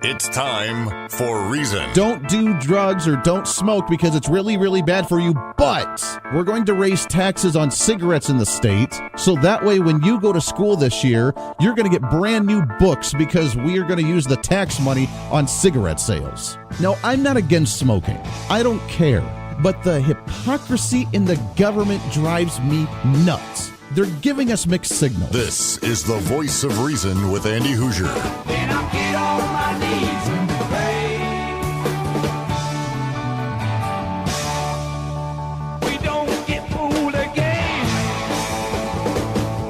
It's time for Reason. Don't do drugs or don't smoke because it's really, really bad for you, but we're going to raise taxes on cigarettes in the state, so that way when you go to school this year, you're going to get brand new books because we are going to use the tax money on cigarette sales. Now, I'm not against smoking. I don't care, but the hypocrisy in the government drives me nuts. They're giving us mixed signals. This is the Voice of Reason with Andy Hoosier. Then I'll get on my knees and pray. We don't get fooled again.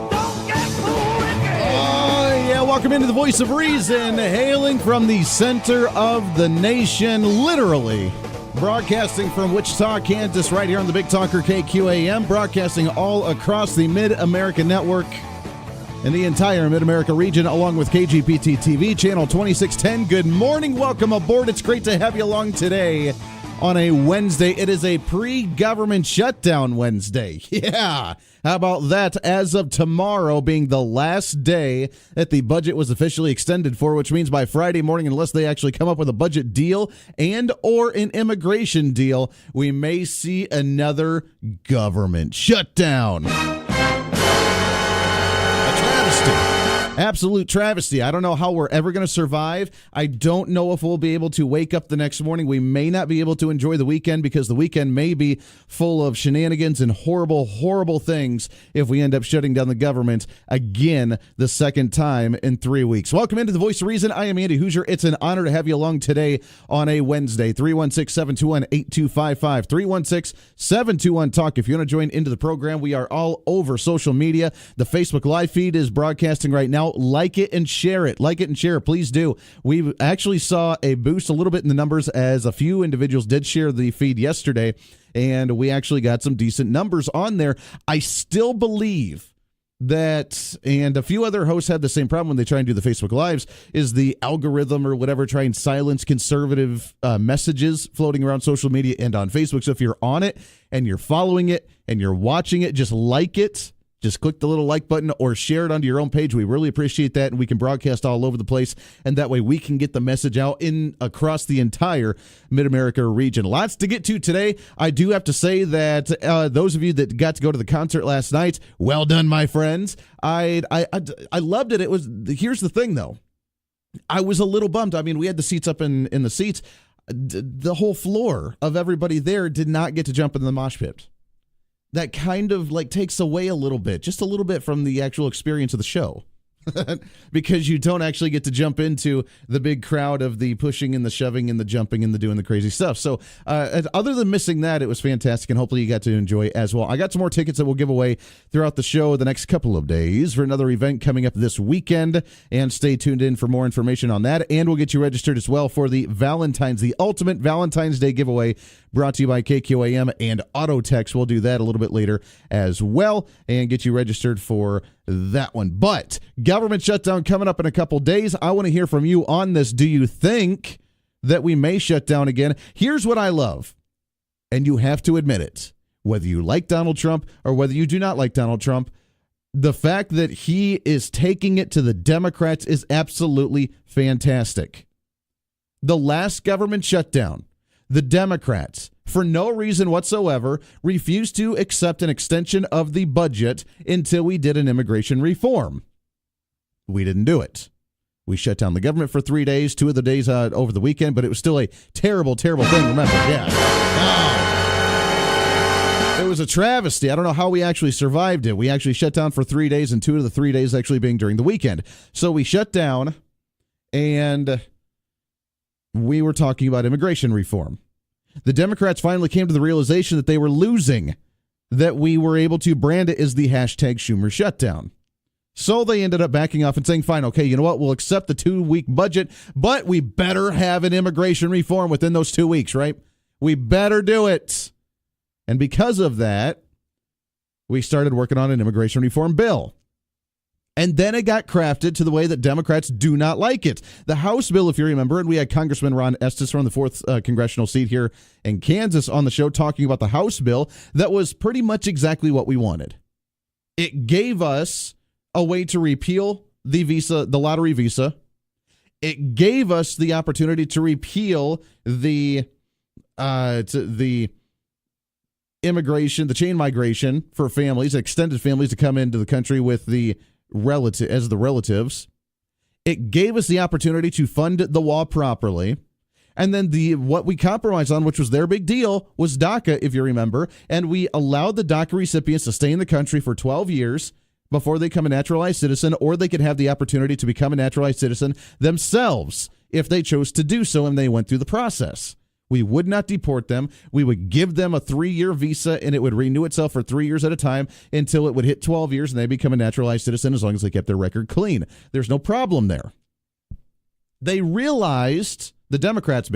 Don't get fooled again. Oh, yeah, welcome into the Voice of Reason, hailing from the center of the nation, literally. Broadcasting from Wichita, Kansas, right here on the Big Talker KQAM, broadcasting all across the Mid-America Network and the entire Mid-America region, along with KGPT TV, channel 2610. Good morning. Welcome aboard. It's great to have you along today on a Wednesday. It is a pre-government shutdown Wednesday. Yeah. How about that? As of tomorrow being the last day that the budget was officially extended for, which means by Friday morning, unless they actually come up with a budget deal and or an immigration deal, we may see another government shutdown. Absolute travesty. I don't know how we're ever going to survive. I don't know if we'll be able to wake up the next morning. We may not be able to enjoy the weekend because the weekend may be full of shenanigans and horrible, horrible things if we end up shutting down the government again the second time in 3 weeks. Welcome into the Voice of Reason. I am Andy Hoosier. It's an honor to have you along today on a Wednesday. 316-721-8255. 316-721-TALK. If you want to join into the program, we are all over social media. The Facebook Live feed is broadcasting right now. Like it and share it. Like it and share it. Please do. We actually saw a boost a little bit in the numbers as a few individuals did share the feed yesterday, and we actually got some decent numbers on there. I still believe that, and a few other hosts had the same problem when they try and do the Facebook Lives, is the algorithm or whatever try and silence conservative messages floating around social media and on Facebook. So if you're on it and you're following it and you're watching it, just like it. Just click the little like button or share it onto your own page. We really appreciate that, and we can broadcast all over the place, and that way we can get the message out in across the entire Mid-America region. Lots to get to today. I do have to say that those of you that got to go to the concert last night, well done, my friends. I loved it. Here's the thing, though. I was a little bummed. I mean, we had the seats up in the seats. The whole floor of everybody there did not get to jump in the mosh pit. That kind of like takes away a little bit, just a little bit from the actual experience of the show. Because you don't actually get to jump into the big crowd of the pushing and the shoving and the jumping and the doing the crazy stuff. So other than missing that, it was fantastic, and hopefully you got to enjoy it as well. I got some more tickets that we'll give away throughout the show the next couple of days for another event coming up this weekend, and stay tuned in for more information on that. And we'll get you registered as well for the ultimate Valentine's Day giveaway, brought to you by KQAM and Autotex. We'll do that a little bit later as well and get you registered for that one. But government shutdown coming up in a couple days. I want to hear from you on this. Do you think that we may shut down again? Here's what I love, and you have to admit it, whether you like Donald Trump or whether you do not like Donald Trump, the fact that he is taking it to the Democrats is absolutely fantastic. The last government shutdown, the Democrats, for no reason whatsoever, refused to accept an extension of the budget until we did an immigration reform. We didn't do it. We shut down the government for 3 days, 2 of the days over the weekend, but it was still a terrible, terrible thing, remember? Yeah. Oh. It was a travesty. I don't know how we actually survived it. We actually shut down for 3 days, and 2 of the 3 days actually being during the weekend. So we shut down, and we were talking about immigration reform. The Democrats finally came to the realization that they were losing, that we were able to brand it as the hashtag Schumer shutdown. So they ended up backing off and saying, fine, okay, you know what? We'll accept the 2-week budget, but we better have an immigration reform within those 2 weeks, right? We better do it. And because of that, we started working on an immigration reform bill. And then it got crafted to the way that Democrats do not like it. The House bill, if you remember, and we had Congressman Ron Estes from the 4th congressional seat here in Kansas on the show talking about the House bill that was pretty much exactly what we wanted. It gave us a way to repeal the lottery visa. It gave us the opportunity to repeal the immigration, the chain migration for families, extended families to come into the country with the relatives. It gave us the opportunity to fund the wall properly. And then what we compromised on, which was their big deal, was DACA, if you remember. And we allowed the DACA recipients to stay in the country for 12 years before they become a naturalized citizen, or they could have the opportunity to become a naturalized citizen themselves if they chose to do so and they went through the process. We would not deport them. We would give them a 3-year visa, and it would renew itself for 3 years at a time until it would hit 12 years and they become a naturalized citizen as long as they kept their record clean. There's no problem there. They realized, the Democrats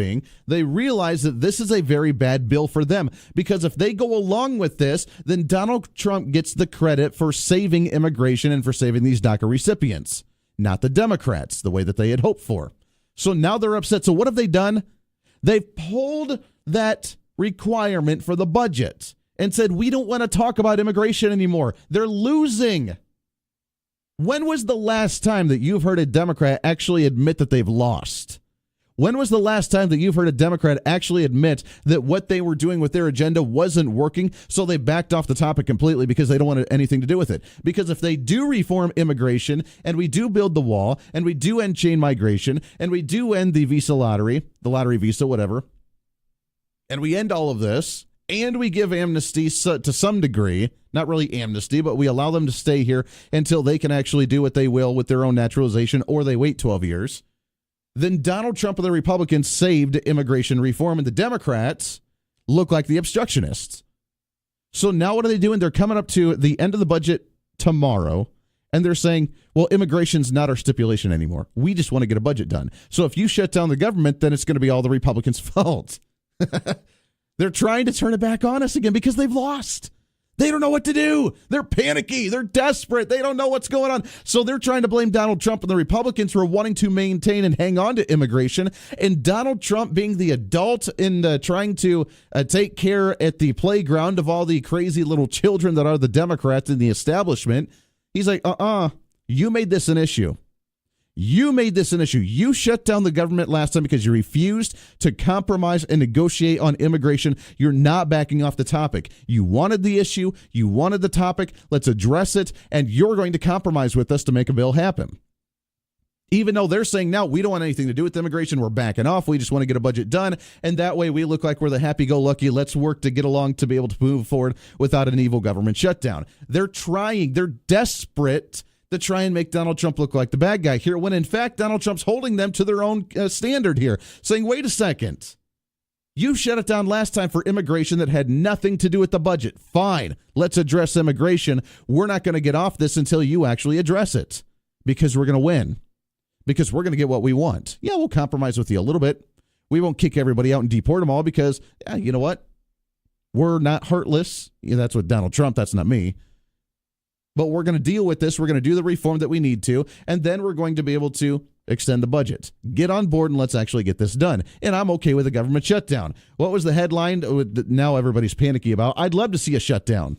they realized that this is a very bad bill for them, because if they go along with this, then Donald Trump gets the credit for saving immigration and for saving these DACA recipients, not the Democrats, the way that they had hoped for. So now they're upset. So what have they done? They've pulled that requirement for the budget and said, we don't want to talk about immigration anymore. They're losing. When was the last time that you've heard a Democrat actually admit that they've lost? When was the last time that you've heard a Democrat actually admit that what they were doing with their agenda wasn't working, so they backed off the topic completely because they don't want anything to do with it? Because if they do reform immigration, and we do build the wall, and we do end chain migration, and we do end the visa lottery, the lottery visa, whatever, and we end all of this, and we give amnesty to some degree, not really amnesty, but we allow them to stay here until they can actually do what they will with their own naturalization, or they wait 12 years, then Donald Trump and the Republicans saved immigration reform, and the Democrats look like the obstructionists. So now what are they doing? They're coming up to the end of the budget tomorrow, and they're saying, well, immigration's not our stipulation anymore. We just want to get a budget done. So if you shut down the government, then it's going to be all the Republicans' fault. They're trying to turn it back on us again because they've lost. They don't know what to do. They're panicky. They're desperate. They don't know what's going on. So they're trying to blame Donald Trump and the Republicans for wanting to maintain and hang on to immigration. And Donald Trump, being the adult in trying to take care at the playground of all the crazy little children that are the Democrats in the establishment, he's like, you made this an issue. You made this an issue. You shut down the government last time because you refused to compromise and negotiate on immigration. You're not backing off the topic. You wanted the issue. You wanted the topic. Let's address it. And you're going to compromise with us to make a bill happen. Even though they're saying, now we don't want anything to do with immigration. We're backing off. We just want to get a budget done. And that way we look like we're the happy-go-lucky. Let's work to get along to be able to move forward without an evil government shutdown. They're trying. They're desperate to try and make Donald Trump look like the bad guy here, when in fact Donald Trump's holding them to their own standard here, saying, wait a second, you shut it down last time for immigration that had nothing to do with the budget. Fine, let's address immigration. We're not going to get off this until you actually address it, because we're going to win, because we're going to get what we want. Yeah, we'll compromise with you a little bit. We won't kick everybody out and deport them all because, you know what? We're not heartless. Yeah, that's what Donald Trump, that's not me. But we're going to deal with this. We're going to do the reform that we need to, and then we're going to be able to extend the budget. Get on board and let's actually get this done. And I'm okay with a government shutdown. What was the headline now everybody's panicky about? I'd love to see a shutdown.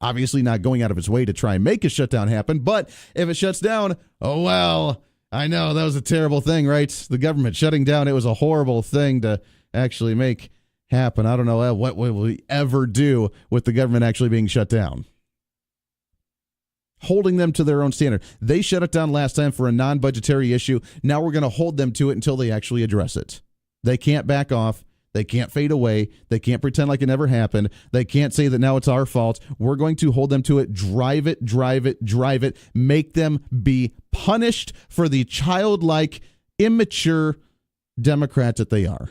Obviously not going out of its way to try and make a shutdown happen, but if it shuts down, oh, well, I know that was a terrible thing, right? The government shutting down, it was a horrible thing to actually make happen. I don't know what will we ever do with the government actually being shut down. Holding them to their own standard. They shut it down last time for a non-budgetary issue. Now we're going to hold them to it until they actually address it. They can't back off. They can't fade away. They can't pretend like it never happened. They can't say that now it's our fault. We're going to hold them to it, drive it, make them be punished for the childlike, immature Democrats that they are.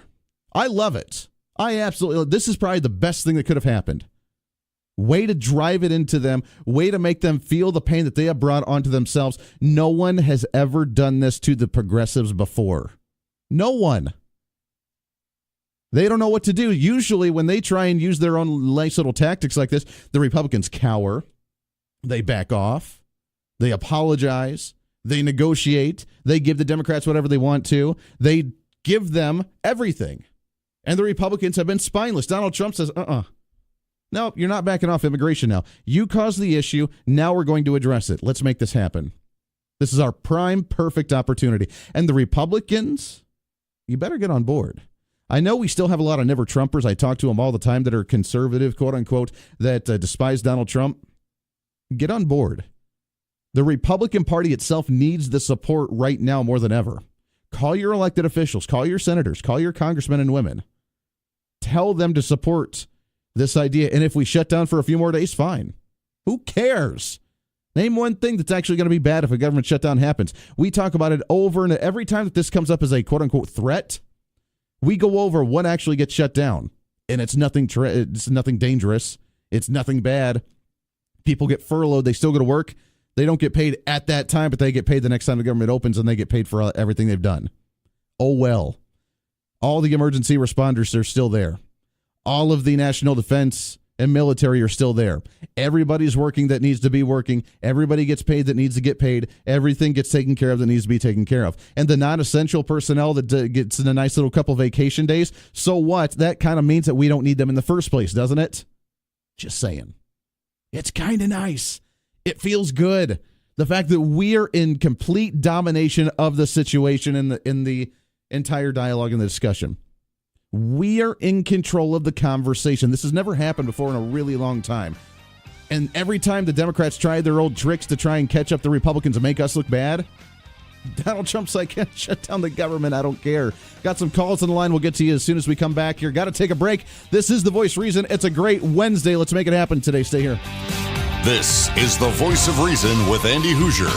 I love it. This is probably the best thing that could have happened. Way to drive it into them. Way to make them feel the pain that they have brought onto themselves. No one has ever done this to the progressives before. No one. They don't know what to do. Usually when they try and use their own nice little tactics like this, the Republicans cower. They back off. They apologize. They negotiate. They give the Democrats whatever they want to. They give them everything. And the Republicans have been spineless. Donald Trump says, no, you're not backing off immigration now. You caused the issue. Now we're going to address it. Let's make this happen. This is our prime perfect opportunity. And the Republicans, you better get on board. I know we still have a lot of never Trumpers. I talk to them all the time that are conservative, quote unquote, that despise Donald Trump. Get on board. The Republican Party itself needs the support right now more than ever. Call your elected officials, call your senators, call your congressmen and women. Tell them to support this idea. And if we shut down for a few more days, fine. Who cares? Name one thing that's actually going to be bad if a government shutdown happens. We talk about it over and every time that this comes up as a quote unquote threat, we go over what actually gets shut down. And it's nothing dangerous. It's nothing bad. People get furloughed. They still go to work. They don't get paid at that time, but they get paid the next time the government opens, and they get paid for everything they've done. Oh, well. All the emergency responders are still there. All of the national defense and military are still there. Everybody's working that needs to be working. Everybody gets paid that needs to get paid. Everything gets taken care of that needs to be taken care of. And the non-essential personnel that gets in a nice little couple vacation days, so what? That kind of means that we don't need them in the first place, doesn't it? Just saying. It's kind of nice. It feels good. The fact that we're in complete domination of the situation in the entire dialogue and the discussion. We are in control of the conversation. This has never happened before in a really long time. And every time the Democrats try their old tricks to try and catch up the Republicans and make us look bad, Donald Trump's like, shut down the government. I don't care. Got some calls on the line. We'll get to you as soon as we come back here. Got to take a break. This is The Voice of Reason. It's a great Wednesday. Let's make it happen today. Stay here. This is the Voice of Reason with Andy Hoosier.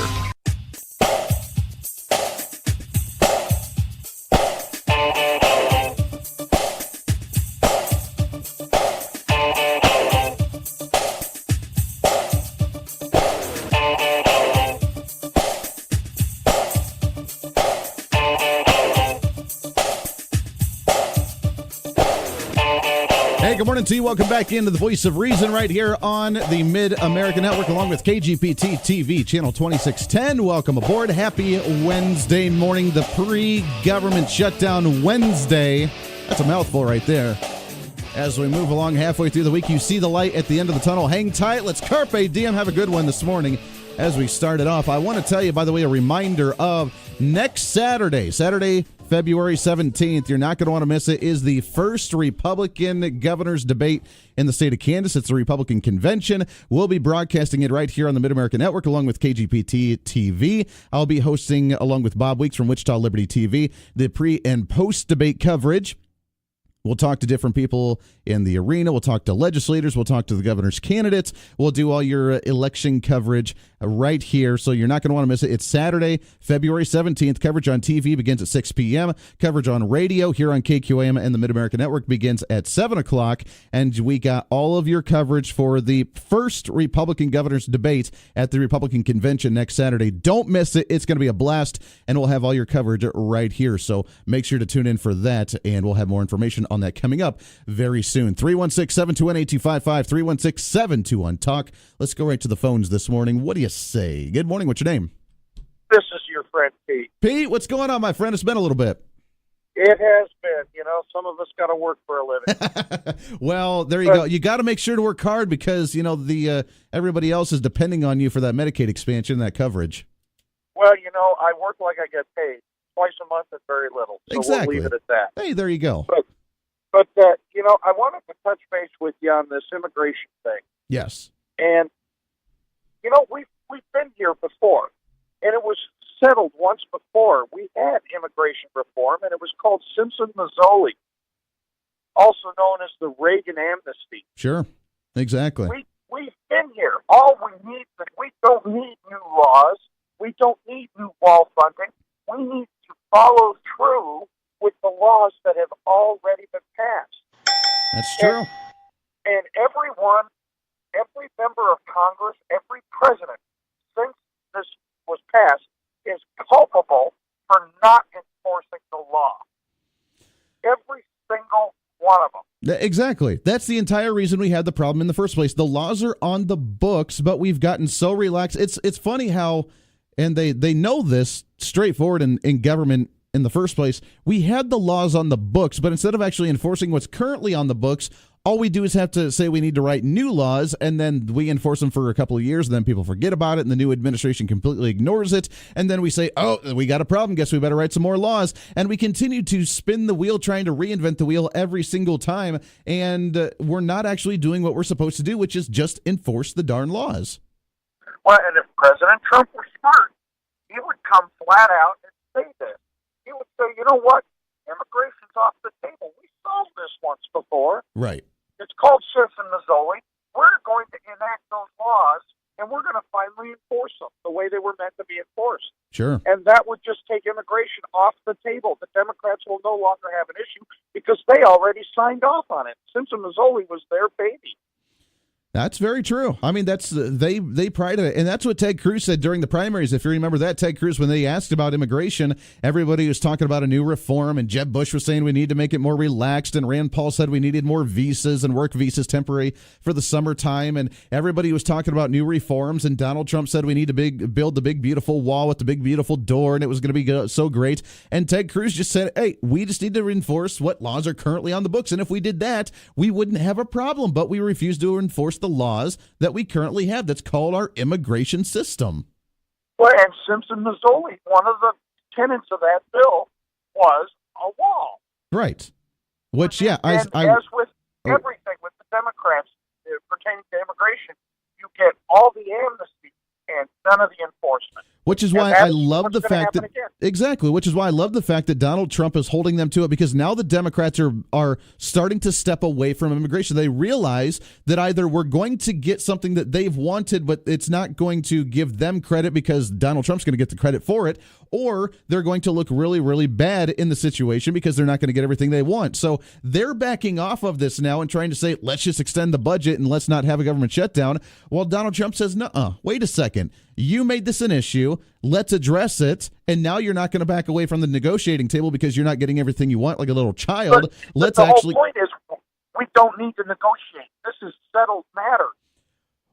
Hey, good morning to you. Welcome back into the Voice of Reason right here on the Mid-American Network along with KGPT TV, channel 2610. Welcome aboard. Happy Wednesday morning, the pre-government shutdown Wednesday. That's a mouthful right there. As we move along halfway through the week, you see the light at the end of the tunnel. Hang tight. Let's carpe diem. Have a good one this morning. As we started off, I want to tell you, by the way, a reminder of next Saturday, February 17th, you're not going to want to miss it, is the first Republican governor's debate in the state of Kansas. It's the Republican convention. We'll be broadcasting it right here on the Mid-American Network along with KGPT TV. I'll be hosting, along with Bob Weeks from Wichita Liberty TV, the pre- and post-debate coverage. We'll talk to different people in the arena. We'll talk to legislators. We'll talk to the governor's candidates. We'll do all your election coverage right here, so you're not going to want to miss it. It's Saturday, February 17th. Coverage on TV begins at 6 p.m. Coverage on radio here on KQAM and the Mid-American Network begins at 7 o'clock, and we got all of your coverage for the first Republican governor's debate at the Republican convention next Saturday. Don't miss it. It's going to be a blast, and we'll have all your coverage right here, so make sure to tune in for that, and we'll have more information on that coming up very soon. 316-721-8255, 316-721-TALK. Let's go right to the phones this morning. What do you say? Good morning. What's your name? This is your friend, Pete. Pete, what's going on, my friend? It's been a little bit. It has been. You know, some of us got to work for a living. Well, there you go. You got to make sure to work hard because, you know, the everybody else is depending on you for that Medicaid expansion, that coverage. Well, you know, I work like I get paid. Twice a month is very little. So Exactly. We'll leave it at that. Hey, there you go. But you know, I wanted to touch base with you on this immigration thing. Yes. And, you know, we've been here before, and it was settled once before. We had immigration reform, and it was called Simpson-Mazzoli, also known as the Reagan amnesty. Sure. Exactly. We've been here. All we need is we don't need new laws. We don't need new wall funding. We need to follow through with the laws that have already been passed. That's true. And everyone, every member of Congress, every president, since this was passed, is culpable for not enforcing the law. Every single one of them. Exactly. That's the entire reason we had the problem in the first place. The laws are on the books, but we've gotten so relaxed. It's funny how, and they know this straightforward in government in the first place, we had the laws on the books, but instead of actually enforcing what's currently on the books, all we do is have to say we need to write new laws, and then we enforce them for a couple of years, and then people forget about it, and the new administration completely ignores it, and then we say, oh, we got a problem, guess we better write some more laws, and we continue to spin the wheel trying to reinvent the wheel every single time, and we're not actually doing what we're supposed to do, which is just enforce the darn laws. Well, and if President Trump were smart, he would come flat out and say this. He would say, you know what? Immigration's off the table. We solved this once before. Right. It's called Simpson-Mazzoli. We're going to enact those laws, and we're going to finally enforce them the way they were meant to be enforced. Sure. And that would just take immigration off the table. The Democrats will no longer have an issue because they already signed off on it. Simpson-Mazzoli was their baby. That's very true. I mean, that's they pride it, and that's what Ted Cruz said during the primaries. If you remember that, Ted Cruz, when they asked about immigration, everybody was talking about a new reform, and Jeb Bush was saying we need to make it more relaxed, and Rand Paul said we needed more visas and work visas temporary for the summertime, and everybody was talking about new reforms, and Donald Trump said we need to build the big beautiful wall with the big beautiful door, and it was going to be so great. And Ted Cruz just said, hey, we just need to enforce what laws are currently on the books, and if we did that, we wouldn't have a problem. But we refuse to enforce the laws that we currently have. That's called our immigration system. Well, and Simpson-Mazzoli, one of the tenets of that bill was a wall. Right. Which, yeah. As with everything with the Democrats pertaining to immigration, you get all the amnesty and none of the enforcement. Which is why I love the fact that exactly. Which is why I love the fact that Donald Trump is holding them to it, because now the Democrats are starting to step away from immigration. They realize that either we're going to get something that they've wanted, but it's not going to give them credit because Donald Trump's going to get the credit for it, or they're going to look really, really bad in the situation because they're not going to get everything they want. So they're backing off of this now and trying to say, let's just extend the budget and let's not have a government shutdown. While Donald Trump says, nuh-uh, wait a second. You made this an issue. Let's address it. And now you're not going to back away from the negotiating table because you're not getting everything you want like a little child. But the whole point is we don't need to negotiate. This is settled matter.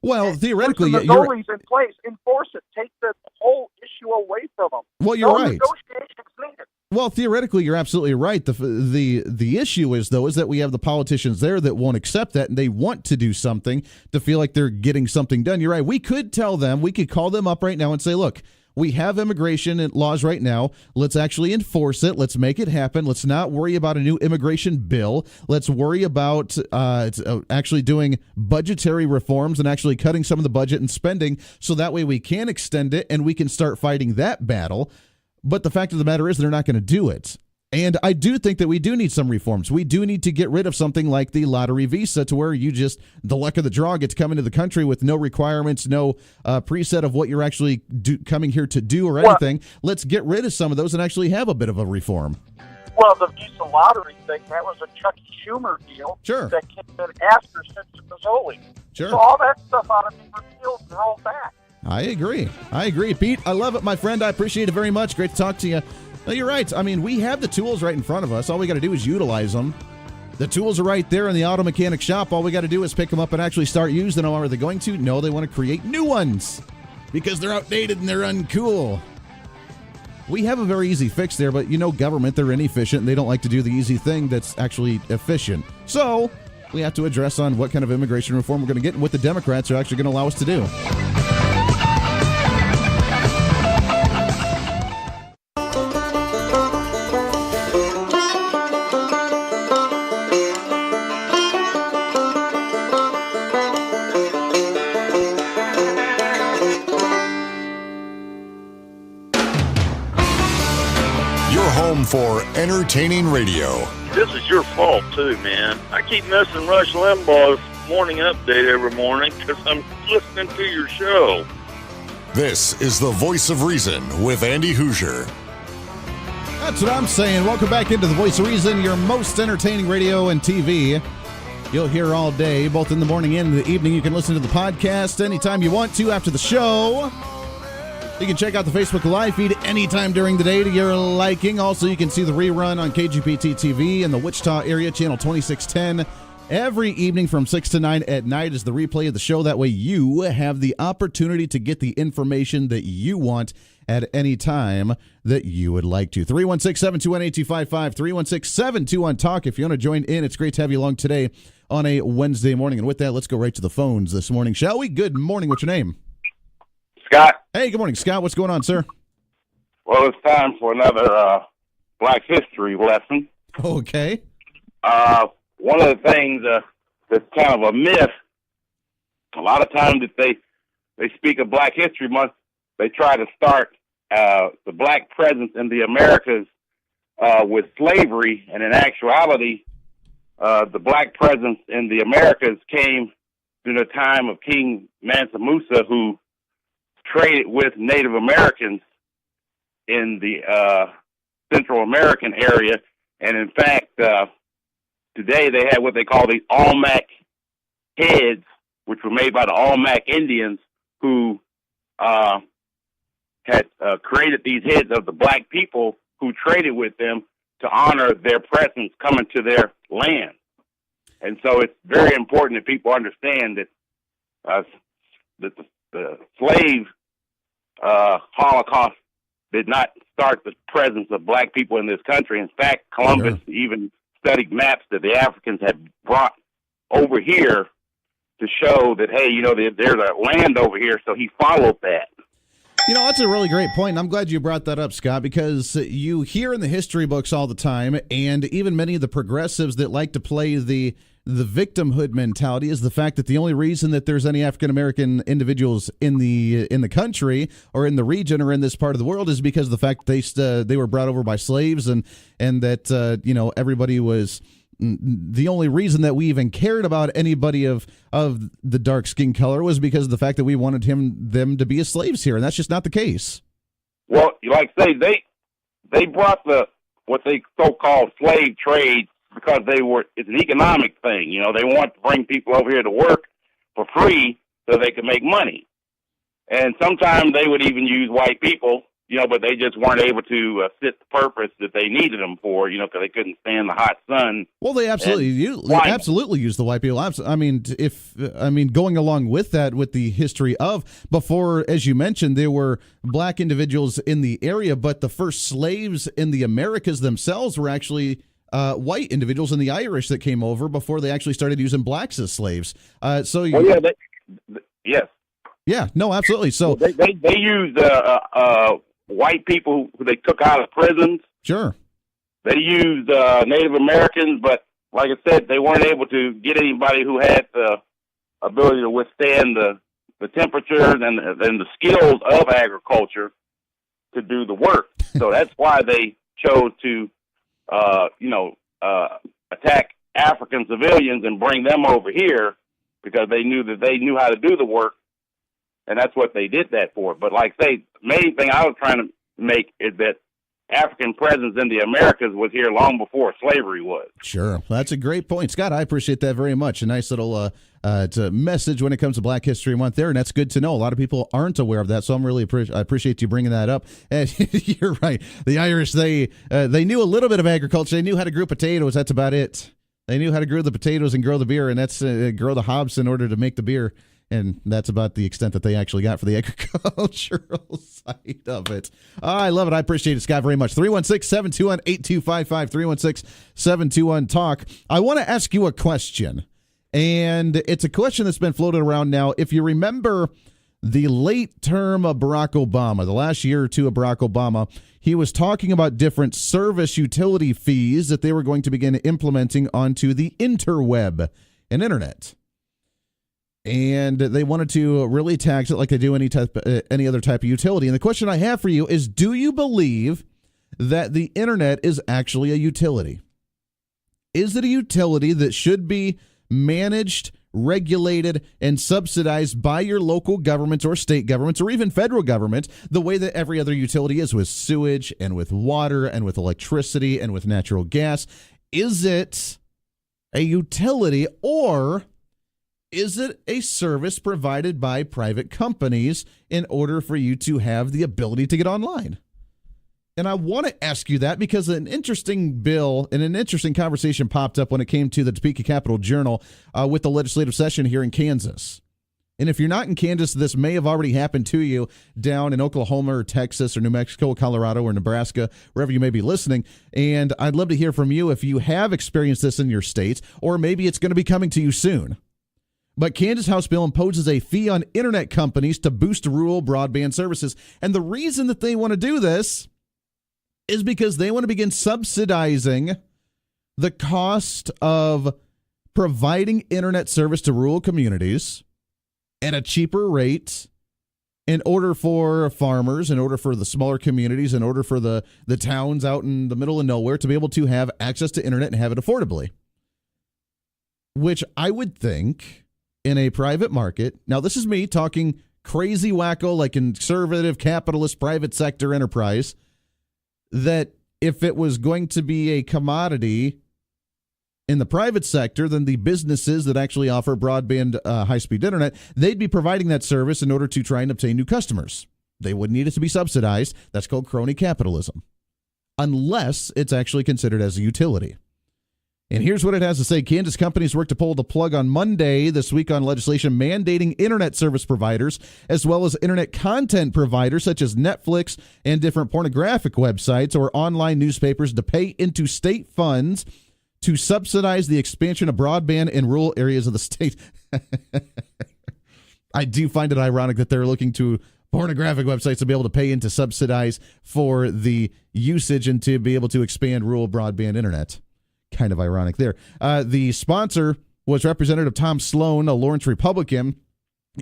Well, theoretically, you're in place. Enforce it. Take the whole issue away from them. Well, you're right. Negotiations needed. Well, theoretically, you're absolutely right. The issue is that we have the politicians there that won't accept that, and they want to do something to feel like they're getting something done. You're right. We could tell them, we could call them up right now and say, look, we have immigration laws right now. Let's actually enforce it. Let's make it happen. Let's not worry about a new immigration bill. Let's worry about actually doing budgetary reforms and actually cutting some of the budget and spending so that way we can extend it and we can start fighting that battle. But the fact of the matter is they're not going to do it. And I do think that we do need some reforms. We do need to get rid of something like the lottery visa to where you just, the luck of the draw, get to come into the country with no requirements, no preset of what you're actually coming here to do or anything. Let's get rid of some of those and actually have a bit of a reform. Well, the visa lottery thing, that was a Chuck Schumer deal that came in after Simpson-Mazzoli. Sure. So all that stuff ought to be repealed and rolled back. I agree, Pete. I love it, my friend. I appreciate it very much. Great to talk to you. No, you're right. I mean, we have the tools right in front of us. All we got to do is utilize them. The tools are right there in the auto mechanic shop. All we got to do is pick them up and actually start using them. Are they going to? No, they want to create new ones because they're outdated and they're uncool. We have a very easy fix there, but government, they're inefficient and they don't like to do the easy thing that's actually efficient. So we have to address on what kind of immigration reform we're going to get and what the Democrats are actually going to allow us to do. For entertaining radio. This is your fault, too, man. I keep missing Rush Limbaugh's morning update every morning because I'm listening to your show. This is the Voice of Reason with Andy Hoosier. That's what I'm saying. Welcome back into the Voice of Reason, your most entertaining radio and TV. You'll hear all day, both in the morning and in the evening. You can listen to the podcast anytime you want to after the show. You can check out the Facebook Live feed anytime during the day to your liking. Also, you can see the rerun on KGPT TV in the Wichita area, channel 2610, Every evening from 6 to 9 at night is the replay of the show. That way you have the opportunity to get the information that you want at any time that you would like to. 316-721-8255, 316-721-TALK. If you want to join in, it's great to have you along today on a Wednesday morning. And with that, let's go right to the phones this morning, shall we? Good morning. What's your name? Scott. Hey, good morning, Scott. What's going on, sir? Well, it's time for another Black History lesson. Okay. One of the things that's kind of a myth, a lot of times that they speak of Black History Month, they try to start the black presence in the Americas with slavery, and in actuality, the black presence in the Americas came during the time of King Mansa Musa, who traded with Native Americans in the Central American area. And in fact, today they have what they call the Almac heads, which were made by the Almac Indians, who had created these heads of the black people who traded with them to honor their presence coming to their land. And so it's very important that people understand that the slave Holocaust did not start the presence of black people in this country. In fact, Columbus even studied maps that the Africans had brought over here to show that, hey, there's a land over here, so he followed that. That's a really great point. I'm glad you brought that up, Scott, because you hear in the history books all the time, and even many of the progressives that like to play the victimhood mentality is the fact that the only reason that there's any African American individuals in the country or in the region or in this part of the world is because of the fact that they were brought over by slaves, and that everybody was. The only reason that we even cared about anybody of the dark skin color was because of the fact that we wanted them to be as slaves here, and that's just not the case. Well, like I say, they brought what they so-called slave trade because it's an economic thing. They want to bring people over here to work for free so they can make money. And sometimes they would even use white people, but they just weren't able to fit the purpose that they needed them for, because they couldn't stand the hot sun. Well, they absolutely use the white people. Going along with that, with the history of before, as you mentioned, there were black individuals in the area, but the first slaves in the Americas themselves were actually white individuals in the Irish that came over before they actually started using blacks as slaves. Yes. Yeah, no, absolutely. So they used white people who they took out of prisons. Sure. They used Native Americans, but like I said, they weren't able to get anybody who had the ability to withstand the temperatures and the skills of agriculture to do the work. So that's why they chose to attack African civilians and bring them over here, because they knew that they knew how to do the work, and that's what they did that for. But like I say, the main thing I was trying to make is that African presence in the Americas was here long before slavery was. Sure. That's a great point, Scott. I appreciate that very much. A nice little message when it comes to Black History Month there, and that's good to know. A lot of people aren't aware of that, so I appreciate you bringing that up. And you're right. The Irish, they knew a little bit of agriculture. They knew how to grow potatoes. That's about it. They knew how to grow the potatoes and grow the beer, and that's grow the hops in order to make the beer. And that's about the extent that they actually got for the agricultural side of it. I love it. I appreciate it, Scott, very much. 316-721-8255, 316-721-TALK. I want to ask you a question, and it's a question that's been floated around now. If you remember the late term of Barack Obama, the last year or two of Barack Obama, he was talking about different service utility fees that they were going to begin implementing onto the interweb and internet. And they wanted to really tax it like they do any other type of utility. And the question I have for you is, do you believe that the internet is actually a utility? Is it a utility that should be managed, regulated, and subsidized by your local governments or state governments or even federal government the way that every other utility is, with sewage and with water and with electricity and with natural gas? Is it a utility, or is it a service provided by private companies in order for you to have the ability to get online? And I want to ask you that because an interesting bill and an interesting conversation popped up when it came to the Topeka Capital Journal with the legislative session here in Kansas. And if you're not in Kansas, this may have already happened to you down in Oklahoma or Texas or New Mexico, Colorado or Nebraska, wherever you may be listening. And I'd love to hear from you if you have experienced this in your states, or maybe it's going to be coming to you soon. But Kansas House bill imposes a fee on internet companies to boost rural broadband services. And the reason that they want to do this is because they want to begin subsidizing the cost of providing internet service to rural communities at a cheaper rate in order for farmers, in order for the smaller communities, in order for the towns out in the middle of nowhere to be able to have access to internet and have it affordably. Which I would think in a private market, now this is me talking crazy wacko like conservative capitalist private sector enterprise, that if it was going to be a commodity in the private sector, then the businesses that actually offer broadband high-speed internet, they'd be providing that service in order to try and obtain new customers. They wouldn't need it to be subsidized. That's called crony capitalism, unless it's actually considered as a utility. And here's what it has to say. Kansas companies worked to pull the plug on Monday this week on legislation mandating internet service providers, as well as internet content providers such as Netflix and different pornographic websites or online newspapers, to pay into state funds to subsidize the expansion of broadband in rural areas of the state. I do find it ironic that they're looking to pornographic websites to be able to pay into subsidize for the usage and to be able to expand rural broadband internet. Kind of ironic there. The sponsor was Representative Tom Sloan, a Lawrence Republican.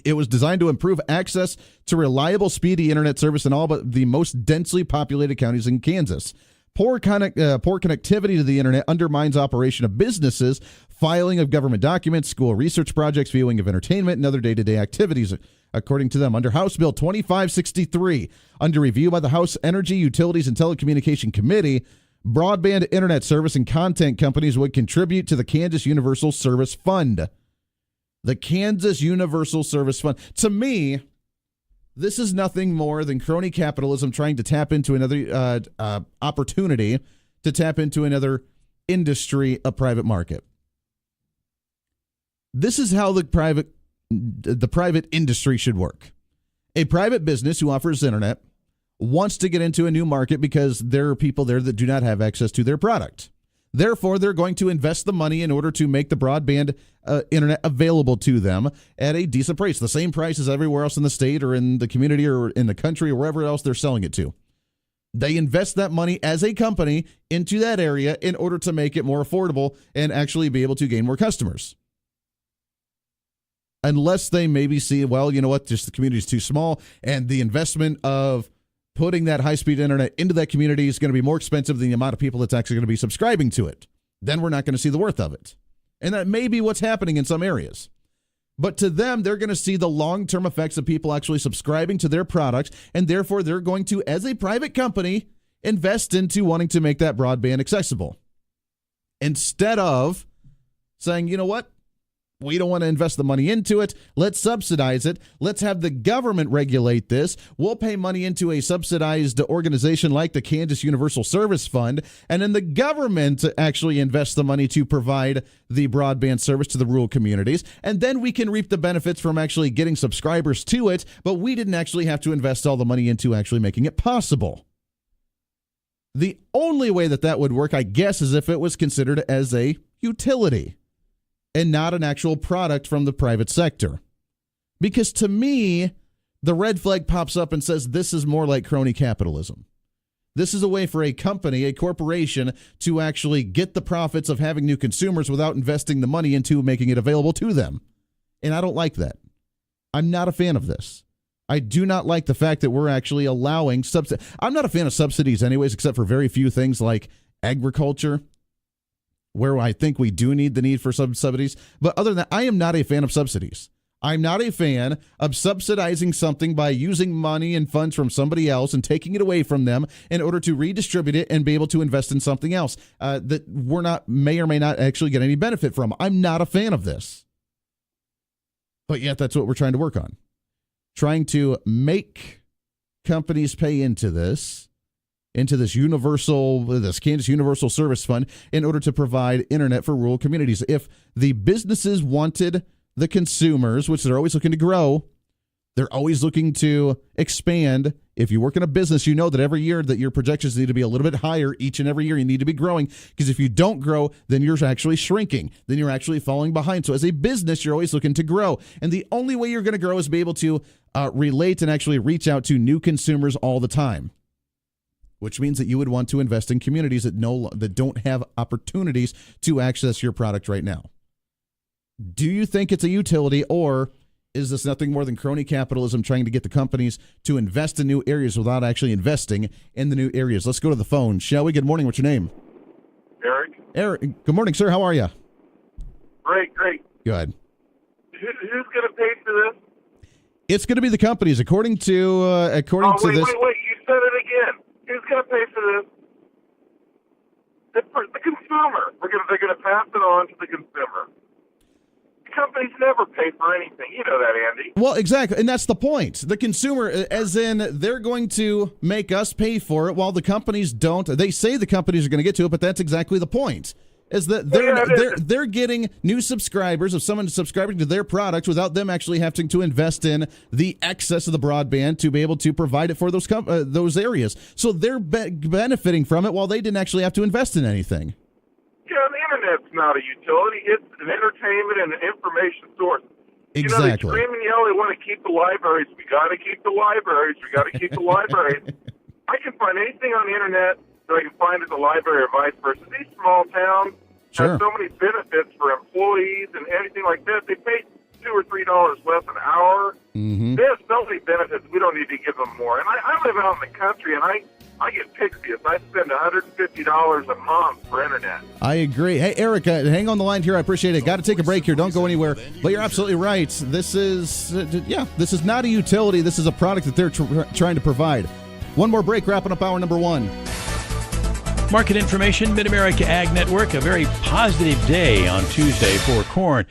It was designed to improve access to reliable, speedy internet service in all but the most densely populated counties in Kansas. Poor connectivity to the internet undermines operation of businesses, filing of government documents, school research projects, viewing of entertainment, and other day-to-day activities, according to them. Under House Bill 2563, under review by the House Energy, Utilities, and Telecommunication Committee, broadband internet service and content companies would contribute to the Kansas Universal Service Fund. The Kansas Universal Service Fund. To me, this is nothing more than crony capitalism trying to tap into another opportunity to tap into another industry, a private market. This is how the private industry should work. A private business who offers internet wants to get into a new market because there are people there that do not have access to their product. Therefore, they're going to invest the money in order to make the broadband internet available to them at a decent price, the same price as everywhere else in the state or in the community or in the country or wherever else they're selling it to. They invest that money as a company into that area in order to make it more affordable and actually be able to gain more customers. Unless they maybe see, well, you know what, just the community is too small and the investment of putting that high-speed internet into that community is going to be more expensive than the amount of people that's actually going to be subscribing to it. Then we're not going to see the worth of it. And that may be what's happening in some areas. But to them, they're going to see the long-term effects of people actually subscribing to their products, and therefore they're going to, as a private company, invest into wanting to make that broadband accessible. Instead of saying, you know what? We don't want to invest the money into it. Let's subsidize it. Let's have the government regulate this. We'll pay money into a subsidized organization like the Kansas Universal Service Fund, and then the government actually invests the money to provide the broadband service to the rural communities, and then we can reap the benefits from actually getting subscribers to it, but we didn't actually have to invest all the money into actually making it possible. The only way that would work, I guess, is if it was considered as a utility and not an actual product from the private sector. Because to me, the red flag pops up and says this is more like crony capitalism. This is a way for a company, a corporation, to actually get the profits of having new consumers without investing the money into making it available to them. And I don't like that. I'm not a fan of this. I do not like the fact that we're actually allowing subsidies. I'm not a fan of subsidies anyways, except for very few things like agriculture, where I think we do need the need for some subsidies. But other than that, I am not a fan of subsidies. I'm not a fan of subsidizing something by using money and funds from somebody else and taking it away from them in order to redistribute it and be able to invest in something else that may or may not actually get any benefit from. I'm not a fan of this. But yet that's what we're trying to work on. Trying to make companies pay into this into this Kansas Universal Service Fund in order to provide internet for rural communities. If the businesses wanted the consumers, which they're always looking to grow, they're always looking to expand. If you work in a business, you know that every year that your projections need to be a little bit higher. Each and every year you need to be growing, because if you don't grow, then you're actually shrinking. Then you're actually falling behind. So as a business, you're always looking to grow. And the only way you're going to grow is be able to relate and actually reach out to new consumers all the time, which means that you would want to invest in communities that don't have opportunities to access your product right now. Do you think it's a utility, or is this nothing more than crony capitalism trying to get the companies to invest in new areas without actually investing in the new areas? Let's go to the phone, shall we? Good morning. What's your name? Eric. Eric. Good morning, sir. How are you? Great. Good. Who's going to pay for this? It's going to be the companies, according to this. Wait. You said it again. Who's going to pay for this? The consumer. They're going to pass it on to the consumer. Companies never pay for anything. You know that, Andy. Well, exactly. And that's the point. The consumer, as in they're going to make us pay for it while the companies don't. They say the companies are going to get to it, but that's exactly the point. Is that they're getting new subscribers of someone subscribing to their product without them actually having to invest in the excess of the broadband to be able to provide it for those areas. So they're benefiting from it while they didn't actually have to invest in anything. Yeah, the internet's not a utility. It's an entertainment and an information source. Exactly. You know, they scream and yell, they want to keep the libraries. We got to keep the libraries. We got to keep the libraries. I can find anything on the internet that I can find at the library or vice versa. These small towns have so many benefits for employees and anything like that. They pay $2 or $3 less an hour. Mm-hmm. There's so many benefits. We don't need to give them more. And I live out in the country, and I get pixious. I spend $150 a month for internet. I agree. Hey, Eric, hang on the line here. I appreciate it. Got to take a break here. Don't go anywhere. But you're absolutely right. This is not a utility. This is a product that they're trying to provide. One more break, wrapping up hour number one. Market information, Mid-America Ag Network, a very positive day on Tuesday for corn.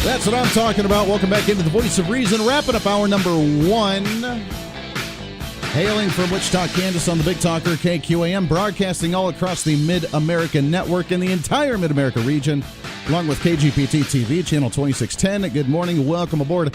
That's what I'm talking about. Welcome back into the Voice of Reason. Wrapping up hour number one. Hailing from Wichita, Kansas on the Big Talker KQAM, broadcasting all across the Mid-America Network and the entire Mid-America region, along with KGPT TV, channel 2610. Good morning. Welcome aboard.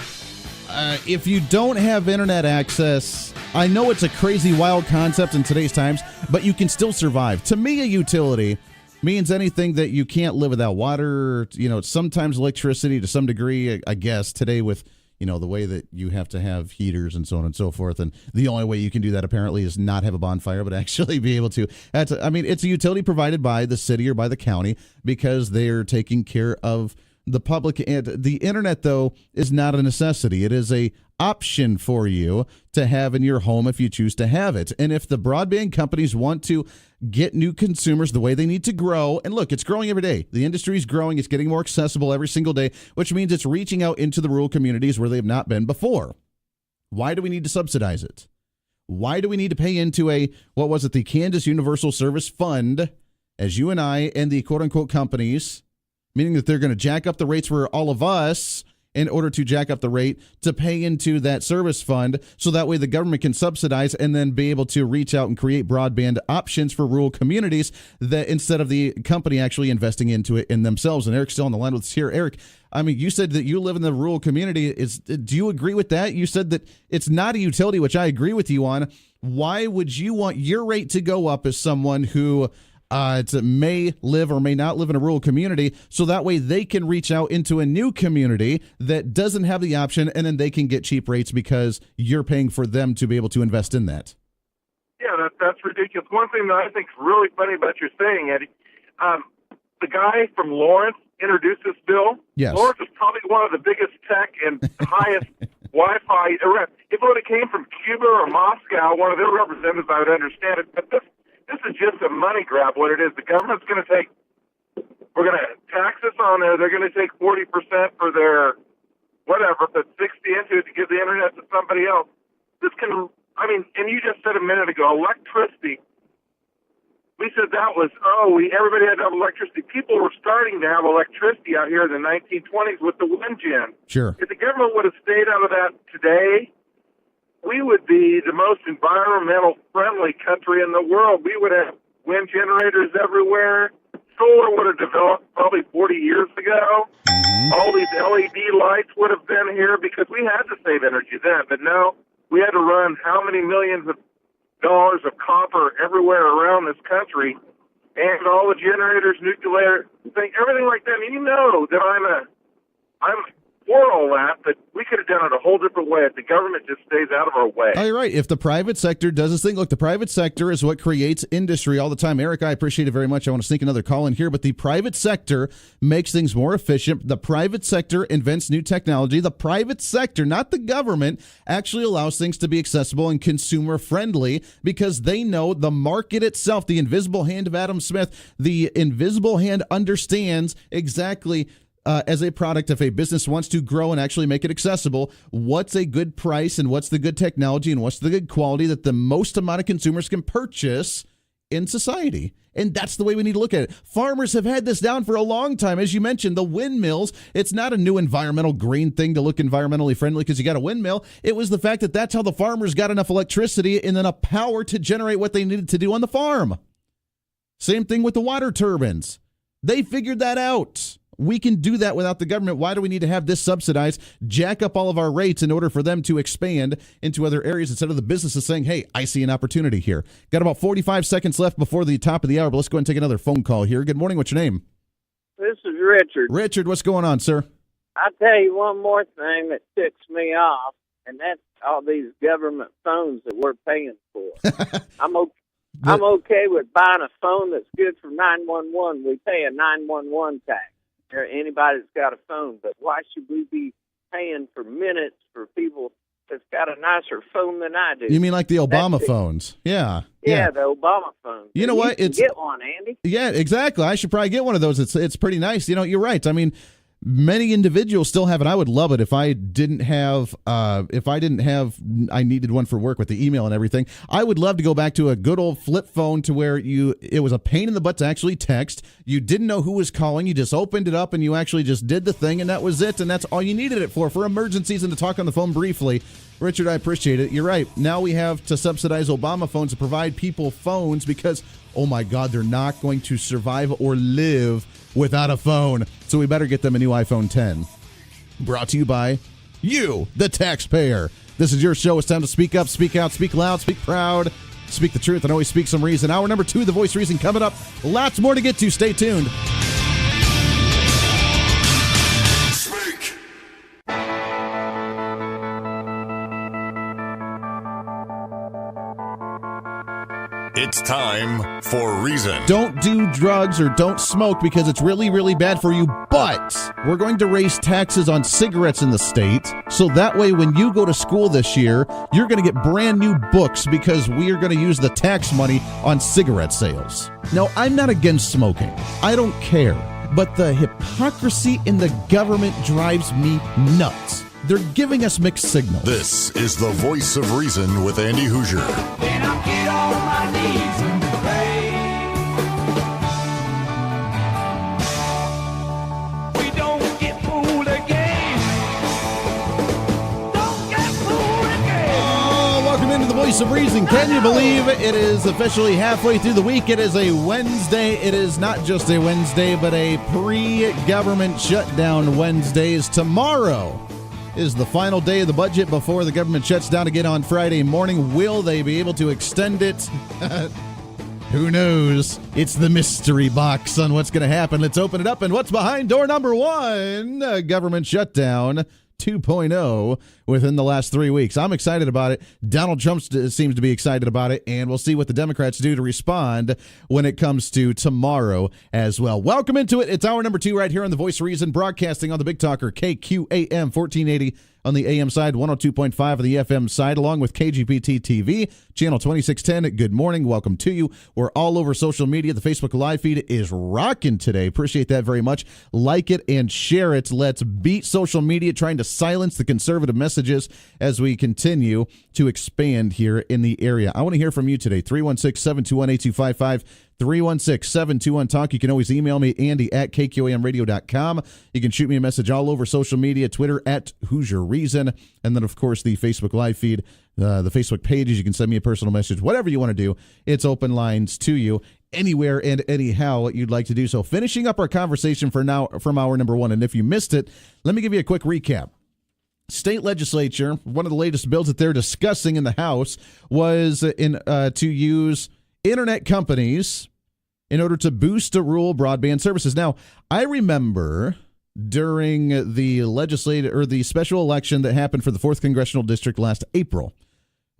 If you don't have internet access, I know it's a crazy, wild concept in today's times, but you can still survive. To me, a utility means anything that you can't live without. Water, sometimes electricity to some degree, I guess, today with the way that you have to have heaters and so on and so forth. And the only way you can do that apparently is not have a bonfire, but actually be able to. It's a utility provided by the city or by the county because they're taking care of the public. And the internet, though, is not a necessity. It is a option for you to have in your home if you choose to have it. And if the broadband companies want to get new consumers the way they need to grow, and look, it's growing every day. The industry is growing. It's getting more accessible every single day, which means it's reaching out into the rural communities where they've not been before. Why do we need to subsidize it? Why do we need to pay into the Kansas Universal Service Fund, as you and I and the quote-unquote companies, meaning that they're going to jack up the rates for all of us in order to jack up the rate to pay into that service fund, so that way the government can subsidize and then be able to reach out and create broadband options for rural communities that instead of the company actually investing into it in themselves. And Eric's still on the line with us here. Eric, you said that you live in the rural community. Do you agree with that? You said that it's not a utility, which I agree with you on. Why would you want your rate to go up as someone who may live or may not live in a rural community, so that way they can reach out into a new community that doesn't have the option, and then they can get cheap rates because you're paying for them to be able to invest in that? Yeah, that's ridiculous. One thing that I think is really funny about your saying, Eddie, the guy from Lawrence introduced this bill. Yes. Lawrence is probably one of the biggest tech and highest Wi-Fi. If it would have came from Cuba or Moscow, one of their representatives, I would understand it. But this is just a money grab, what it is. The government's going to we're going to tax us on there. They're going to take 40% for their whatever, put 60 into it to give the internet to somebody else. This can I mean, and you just said a minute ago, electricity. We said that was, everybody had to have electricity. People were starting to have electricity out here in the 1920s with the wind gen. Sure. If the government would have stayed out of that today, we would be the most environmental friendly country in the world. We would have wind generators everywhere. Solar would have developed probably 40 years ago. Mm-hmm. All these LED lights would have been here because we had to save energy then. But now we had to run how many millions of dollars of copper everywhere around this country, and all the generators, nuclear thing, everything like that. And you know that I'm for all that, but we could have done it a whole different way if the government just stays out of our way. Oh, you're right. If the private sector does this thing, look, the private sector is what creates industry all the time. Eric, I appreciate it very much. I want to sneak another call in here, but the private sector makes things more efficient. The private sector invents new technology. The private sector, not the government, actually allows things to be accessible and consumer friendly because they know the market itself, the invisible hand of Adam Smith, the invisible hand understands exactly as a product, if a business wants to grow and actually make it accessible, what's a good price and what's the good technology and what's the good quality that the most amount of consumers can purchase in society. And that's the way we need to look at it. Farmers have had this down for a long time. As you mentioned, the windmills, it's not a new environmental green thing to look environmentally friendly because you got a windmill. It was the fact that that's how the farmers got enough electricity and enough power to generate what they needed to do on the farm. Same thing with the water turbines. They figured that out. We can do that without the government. Why do we need to have this subsidized, jack up all of our rates in order for them to expand into other areas instead of the businesses saying, hey, I see an opportunity here? Got about 45 seconds left before the top of the hour, but let's go ahead and take another phone call here. Good morning. What's your name? This is Richard. Richard, what's going on, sir? I'll tell you one more thing that ticks me off, and that's all these government phones that we're paying for. I'm okay with buying a phone that's good for 911. We pay a 911 tax. Anybody that's got a phone, but why should we be paying for minutes for people that's got a nicer phone than I do? You mean like the Obama phones? Yeah, the Obama phone. You know what? Get one, Andy. Yeah, exactly. I should probably get one of those. It's pretty nice. You know, you're right. I mean, many individuals still have it. I would love it if I didn't have I needed one for work with the email and everything. I would love to go back to a good old flip phone to where it was a pain in the butt to actually text. You didn't know who was calling. You just opened it up and you actually just did the thing, and that was it. And that's all you needed it for emergencies and to talk on the phone briefly. Richard, I appreciate it. You're right. Now we have to subsidize Obama phones to provide people phones because, oh my God, they're not going to survive or live without a phone. So we better get them a new iPhone 10. Brought to you by you, the taxpayer. This is your show. It's time to speak up, speak out, speak loud, speak proud, speak the truth, and always speak some reason. Hour number 2, The Voice of Reason, coming up. Lots more to get to. Stay tuned. It's time for Reason. Don't do drugs or don't smoke because it's really, really bad for you. But we're going to raise taxes on cigarettes in the state. So that way, when you go to school this year, you're going to get brand new books because we are going to use the tax money on cigarette sales. Now, I'm not against smoking. I don't care. But the hypocrisy in the government drives me nuts. They're giving us mixed signals. This is the Voice of Reason with Andy Hoosier. Then I'll get on my knees and pray. We don't get fooled again. Don't get fooled again. Oh, welcome into the Voice of Reason. Can you believe it is officially halfway through the week? It is a Wednesday. It is not just a Wednesday, but a pre-government shutdown Wednesdays. Tomorrow is the final day of the budget before the government shuts down again on Friday morning. Will they be able to extend it? Who knows? It's the mystery box on what's going to happen. Let's open it up. And what's behind door number 1? Government shutdown 2.0 within the last 3 weeks. I'm excited about it. Donald Trump seems to be excited about it, and we'll see what the Democrats do to respond when it comes to tomorrow as well. Welcome into it. It's hour number 2 right here on The Voice of Reason, broadcasting on the Big Talker, KQAM 1480 on the AM side, 102.5 on the FM side, along with KGPT TV, channel 2610. Good morning. Welcome to you. We're all over social media. The Facebook live feed is rocking today. Appreciate that very much. Like it and share it. Let's beat social media, trying to silence the conservative messages as we continue to expand here in the area. I want to hear from you today. 316-721-8255. 316-721-TALK. You can always email me, Andy at KQAMradio.com. You can shoot me a message all over social media, Twitter at Hoosier Reason, and then, of course, the Facebook live feed, the Facebook pages. You can send me a personal message, whatever you want to do. It's open lines to you anywhere and anyhow you'd like to do so. Finishing up our conversation for now from hour number one, and if you missed it, let me give you a quick recap. State legislature, one of the latest bills that they're discussing in the House was to use internet companies in order to boost the rural broadband services. Now, I remember during the the special election that happened for the 4th Congressional District last April,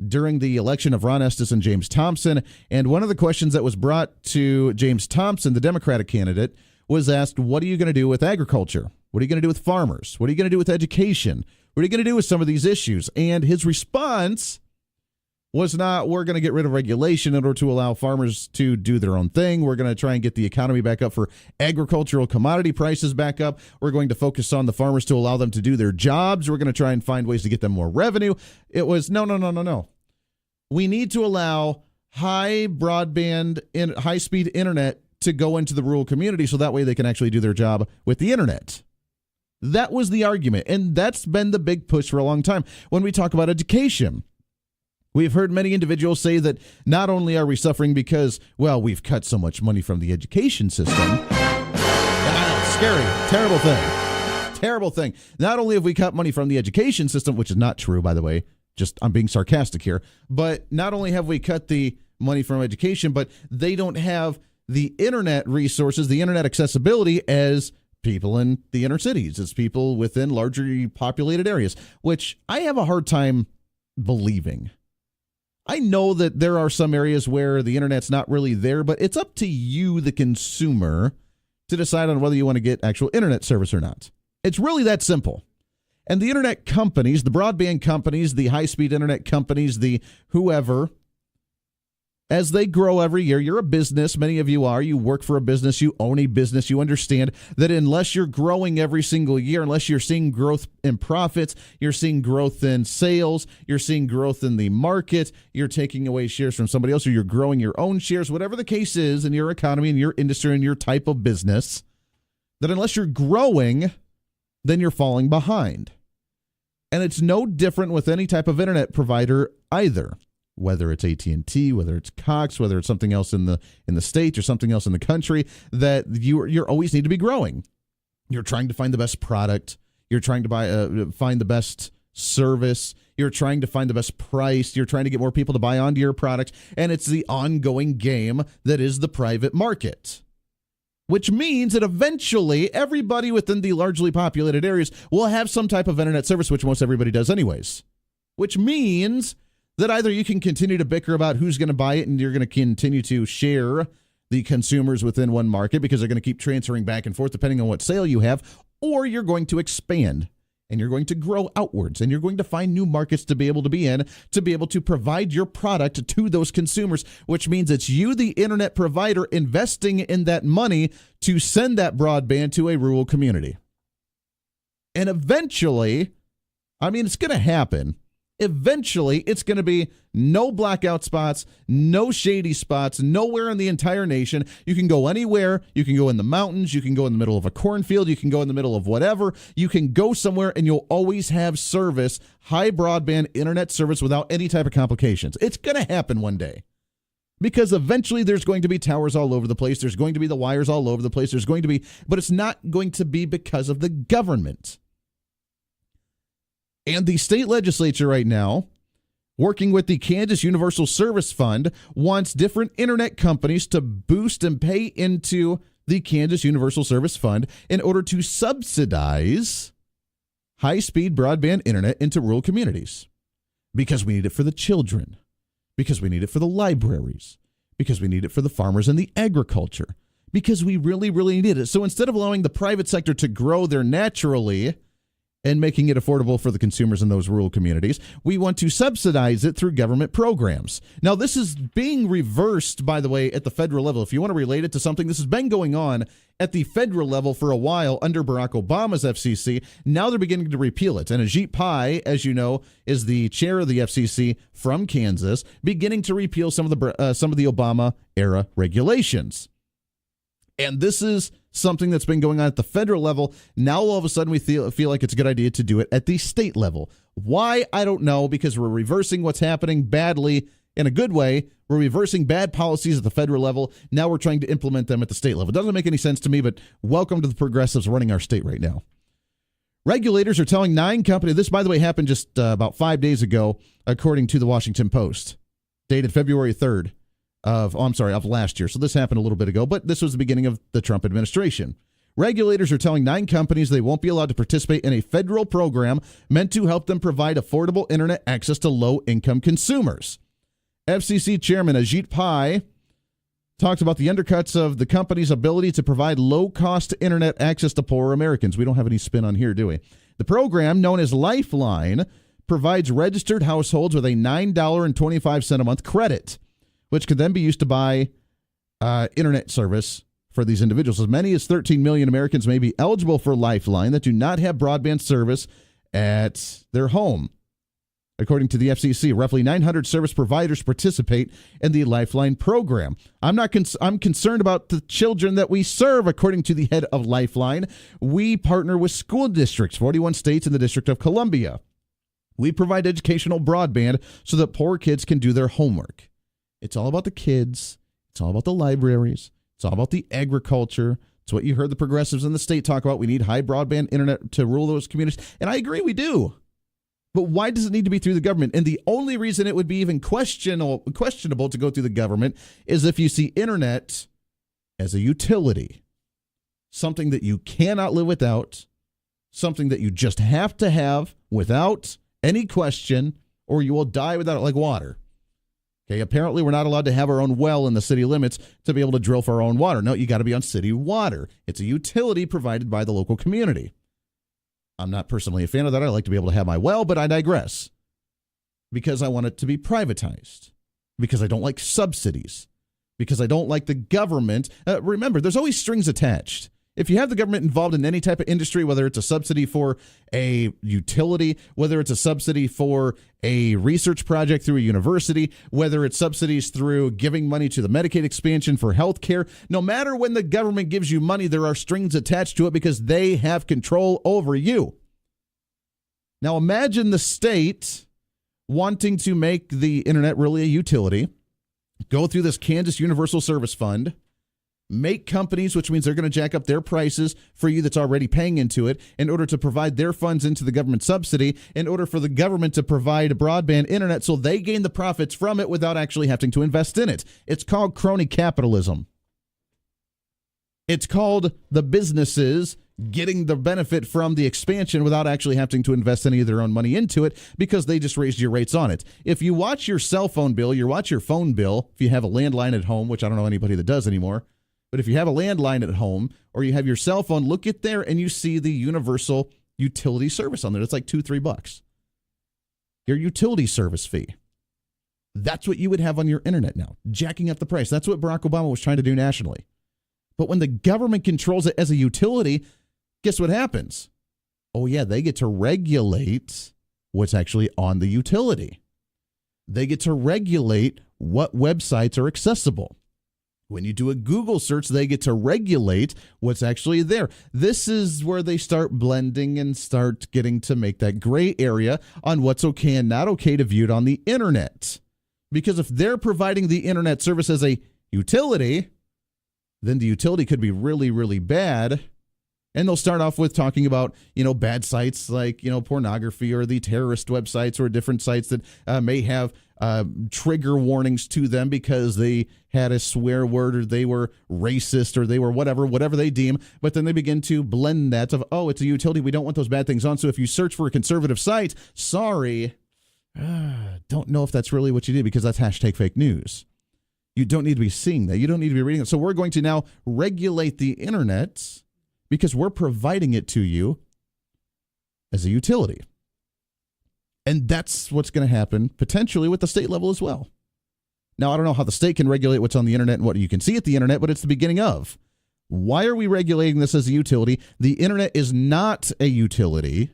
during the election of Ron Estes and James Thompson, and one of the questions that was brought to James Thompson, the Democratic candidate, was asked, what are you going to do with agriculture? What are you going to do with farmers? What are you going to do with education? What are you going to do with some of these issues? And his response was not, we're going to get rid of regulation in order to allow farmers to do their own thing. We're going to try and get the economy back up for agricultural commodity prices back up. We're going to focus on the farmers to allow them to do their jobs. We're going to try and find ways to get them more revenue. It was, no. We need to allow high broadband and high-speed internet to go into the rural community so that way they can actually do their job with the internet. That was the argument, and that's been the big push for a long time. When we talk about education, we've heard many individuals say that not only are we suffering because, well, we've cut so much money from the education system. Scary, terrible thing. Not only have we cut money from the education system, which is not true, by the way, just I'm being sarcastic here, but not only have we cut the money from education, but they don't have the internet resources, the internet accessibility as people in the inner cities, as people within largely populated areas, which I have a hard time believing. I know that there are some areas where the internet's not really there, but it's up to you, the consumer, to decide on whether you want to get actual internet service or not. It's really that simple. And the internet companies, the broadband companies, the high-speed internet companies, the whoever, as they grow every year, you're a business, many of you are, you work for a business, you own a business, you understand that unless you're growing every single year, unless you're seeing growth in profits, you're seeing growth in sales, you're seeing growth in the market, you're taking away shares from somebody else, or you're growing your own shares, whatever the case is in your economy, in your industry, in your type of business, that unless you're growing, then you're falling behind. And it's no different with any type of internet provider either. Whether it's AT&T, whether it's Cox, whether it's something else in the state or something else in the country, that you always need to be growing. You're trying to find the best product. You're trying to find the best service. You're trying to find the best price. You're trying to get more people to buy onto your product. And it's the ongoing game that is the private market, which means that eventually everybody within the largely populated areas will have some type of internet service, which most everybody does anyways, which means that either you can continue to bicker about who's going to buy it and you're going to continue to share the consumers within one market because they're going to keep transferring back and forth depending on what sale you have, or you're going to expand and you're going to grow outwards and you're going to find new markets to be able to be in, to be able to provide your product to those consumers, which means it's you, the internet provider, investing in that money to send that broadband to a rural community. And eventually, it's going to happen. Eventually, it's going to be no blackout spots, no shady spots, nowhere in the entire nation. You can go anywhere. You can go in the mountains. You can go in the middle of a cornfield. You can go in the middle of whatever. You can go somewhere and you'll always have service, high broadband internet service without any type of complications. It's going to happen one day. Because eventually there's going to be towers all over the place. There's going to be the wires all over the place. But it's not going to be because of the government. And the state legislature right now, working with the Kansas Universal Service Fund, wants different internet companies to boost and pay into the Kansas Universal Service Fund in order to subsidize high-speed broadband internet into rural communities. Because we need it for the children. Because we need it for the libraries. Because we need it for the farmers and the agriculture. Because we really, really need it. So instead of allowing the private sector to grow there naturally and making it affordable for the consumers in those rural communities. We want to subsidize it through government programs. Now, this is being reversed, by the way, at the federal level. If you want to relate it to something, this has been going on at the federal level for a while under Barack Obama's FCC. Now they're beginning to repeal it. And Ajit Pai, as you know, is the chair of the FCC from Kansas, beginning to repeal some of the Obama-era regulations. And this is something that's been going on at the federal level. Now, all of a sudden, we feel like it's a good idea to do it at the state level. Why? I don't know, because we're reversing what's happening badly in a good way. We're reversing bad policies at the federal level. Now we're trying to implement them at the state level. It doesn't make any sense to me, but welcome to the progressives running our state right now. Regulators are telling 9 companies, this, by the way, happened just about 5 days ago, according to the Washington Post, dated February 3rd. Of last year. So this happened a little bit ago, but this was the beginning of the Trump administration. Regulators are telling 9 companies they won't be allowed to participate in a federal program meant to help them provide affordable internet access to low-income consumers. FCC Chairman Ajit Pai talked about the undercuts of the company's ability to provide low-cost internet access to poorer Americans. We don't have any spin on here, do we? The program, known as Lifeline, provides registered households with a $9.25 a month credit, which could then be used to buy internet service for these individuals. As many as 13 million Americans may be eligible for Lifeline that do not have broadband service at their home. According to the FCC, roughly 900 service providers participate in the Lifeline program. I'm concerned about the children that we serve, according to the head of Lifeline. We partner with school districts, 41 states and the District of Columbia. We provide educational broadband so that poor kids can do their homework. It's all about the kids. It's all about the libraries. It's all about the agriculture. It's what you heard the progressives in the state talk about. We need high broadband internet to rule those communities. And I agree, we do. But why does it need to be through the government? And the only reason it would be even questionable to go through the government is if you see internet as a utility, something that you cannot live without, something that you just have to have without any question, or you will die without it, like water. Okay, apparently we're not allowed to have our own well in the city limits to be able to drill for our own water. No, you got to be on city water. It's a utility provided by the local community. I'm not personally a fan of that. I like to be able to have my well, but I digress. Because I want it to be privatized. Because I don't like subsidies. Because I don't like the government. Remember, there's always strings attached. If you have the government involved in any type of industry, whether it's a subsidy for a utility, whether it's a subsidy for a research project through a university, whether it's subsidies through giving money to the Medicaid expansion for health care, no matter when the government gives you money, there are strings attached to it because they have control over you. Now imagine the state wanting to make the internet really a utility, go through this Kansas Universal Service Fund, make companies, which means they're going to jack up their prices for you that's already paying into it in order to provide their funds into the government subsidy, in order for the government to provide broadband internet so they gain the profits from it without actually having to invest in it. It's called crony capitalism. It's called the businesses getting the benefit from the expansion without actually having to invest any of their own money into it because they just raised your rates on it. If you watch your cell phone bill, you watch your phone bill, if you have a landline at home, which I don't know anybody that does anymore, but if you have a landline at home or you have your cell phone, look at there and you see the universal utility service on there. It's like $2-3. Your utility service fee. That's what you would have on your internet now, jacking up the price. That's what Barack Obama was trying to do nationally. But when the government controls it as a utility, guess what happens? Oh, yeah, they get to regulate what's actually on the utility. They get to regulate what websites are accessible. When you do a Google search, they get to regulate what's actually there. This is where they start blending and start getting to make that gray area on what's okay and not okay to view it on the internet. Because if they're providing the internet service as a utility, then the utility could be really, really bad. And they'll start off with talking about, bad sites like, pornography or the terrorist websites or different sites that may have trigger warnings to them because they had a swear word or they were racist or they were whatever they deem. But then they begin to blend that of, it's a utility. We don't want those bad things on. So if you search for a conservative site, sorry, don't know if that's really what you did because that's hashtag fake news. You don't need to be seeing that. You don't need to be reading it. So we're going to now regulate the internet because we're providing it to you. as a utility. And that's what's going to happen potentially with the state level as well. Now, I don't know how the state can regulate what's on the internet and what you can see at the internet, but it's the beginning of. Why are we regulating this as a utility? The internet is not a utility.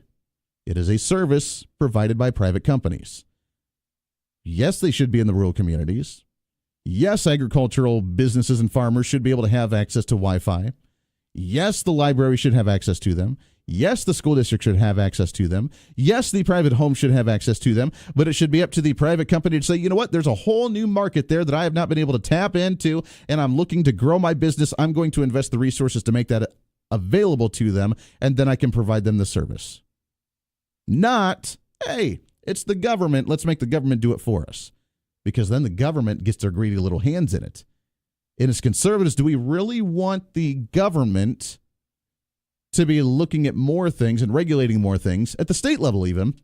It is a service provided by private companies. Yes, they should be in the rural communities. Yes, agricultural businesses and farmers should be able to have access to Wi-Fi. Yes, the library should have access to them. Yes, the school district should have access to them. Yes, the private home should have access to them, but it should be up to the private company to say, you know what, there's a whole new market there that I have not been able to tap into, and I'm looking to grow my business. I'm going to invest the resources to make that available to them, and then I can provide them the service. Not, hey, it's the government. Let's make the government do it for us, because then the government gets their greedy little hands in it. And as conservatives, do we really want the government to be looking at more things and regulating more things at the state level even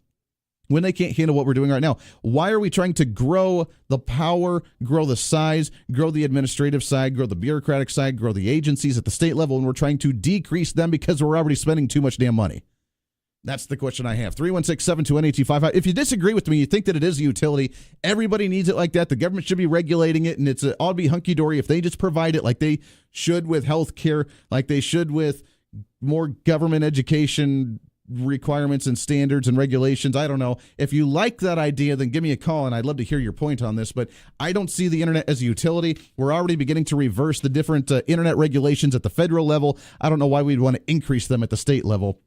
when they can't handle what we're doing right now? Why are we trying to grow the power, grow the size, grow the administrative side, grow the bureaucratic side, grow the agencies at the state level, and we're trying to decrease them because we're already spending too much damn money? That's the question I have. 316-721-8255. If you disagree with me, you think that it is a utility, everybody needs it like that, the government should be regulating it, and it's ought to be hunky-dory if they just provide it like they should with health care, like they should with more government education requirements and standards and regulations. I don't know. If you like that idea, then give me a call, and I'd love to hear your point on this. But I don't see the internet as a utility. We're already beginning to reverse the different internet regulations at the federal level. I don't know why we'd want to increase them at the state level.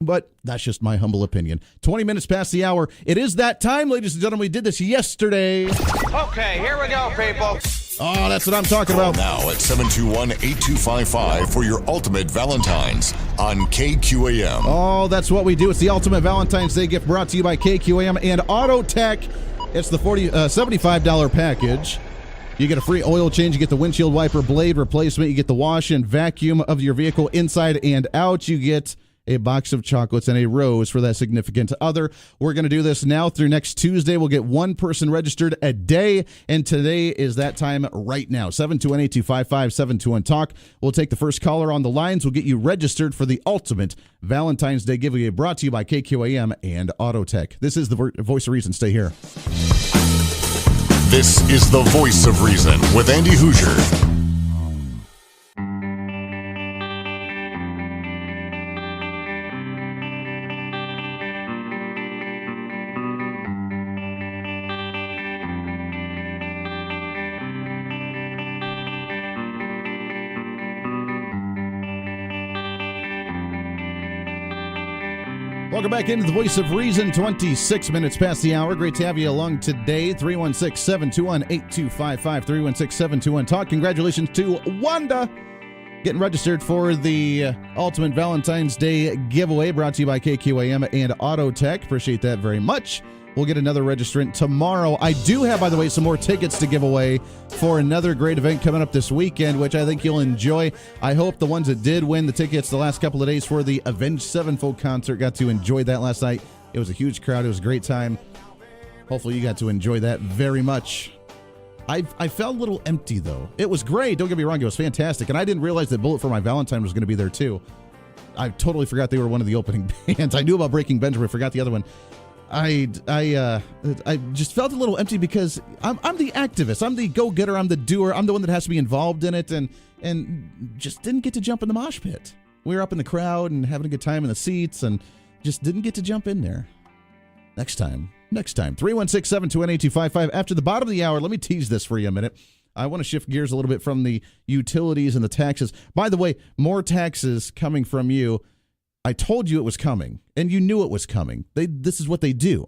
But that's just my humble opinion. 20 minutes past the hour. It is that time, ladies and gentlemen. We did this yesterday. Okay, here we go, people. Oh, that's what I'm talking about. Now at 721-8255 for your ultimate Valentine's on KQAM. Oh, that's what we do. It's the ultimate Valentine's Day gift brought to you by KQAM and Auto Tech. It's the $75 package. You get a free oil change. You get the windshield wiper blade replacement. You get the wash and vacuum of your vehicle inside and out. You get a box of chocolates and a rose for that significant other. We're going to do this now through next Tuesday. We'll get one person registered a day, and today is that time right now. 721-8255-721-TALK. We'll take the first caller on the lines. We'll get you registered for the ultimate Valentine's Day giveaway brought to you by KQAM and Auto Tech. This is the Voice of Reason. Stay here. This is the Voice of Reason with Andy Hoosier. Welcome back into the Voice of Reason, 26 minutes past the hour. Great to have you along today. 316-721-8255, 316-721-TALK. Congratulations to Wanda getting registered for the Ultimate Valentine's Day giveaway brought to you by KQAM and Auto Tech. Appreciate that very much. We'll get another registrant tomorrow. I do have, by the way, some more tickets to give away for another great event coming up this weekend, which I think you'll enjoy. I hope the ones that did win the tickets the last couple of days for the Avenged Sevenfold concert got to enjoy that last night. It was a huge crowd. It was a great time. Hopefully you got to enjoy that very much. I felt a little empty, though. It was great. Don't get me wrong. It was fantastic. And I didn't realize that Bullet for My Valentine was going to be there, too. I totally forgot they were one of the opening bands. I knew about Breaking Benjamin. I forgot the other one. I just felt a little empty because I'm the activist. I'm the go-getter. I'm the doer. I'm the one that has to be involved in it, and just didn't get to jump in the mosh pit. We were up in the crowd and having a good time in the seats, and just didn't get to jump in there. Next time. 316-721-8255. After the bottom of the hour, let me tease this for you a minute. I want to shift gears a little bit from the utilities and the taxes. By the way, more taxes coming from you. I told you it was coming, and you knew it was coming. This is what they do.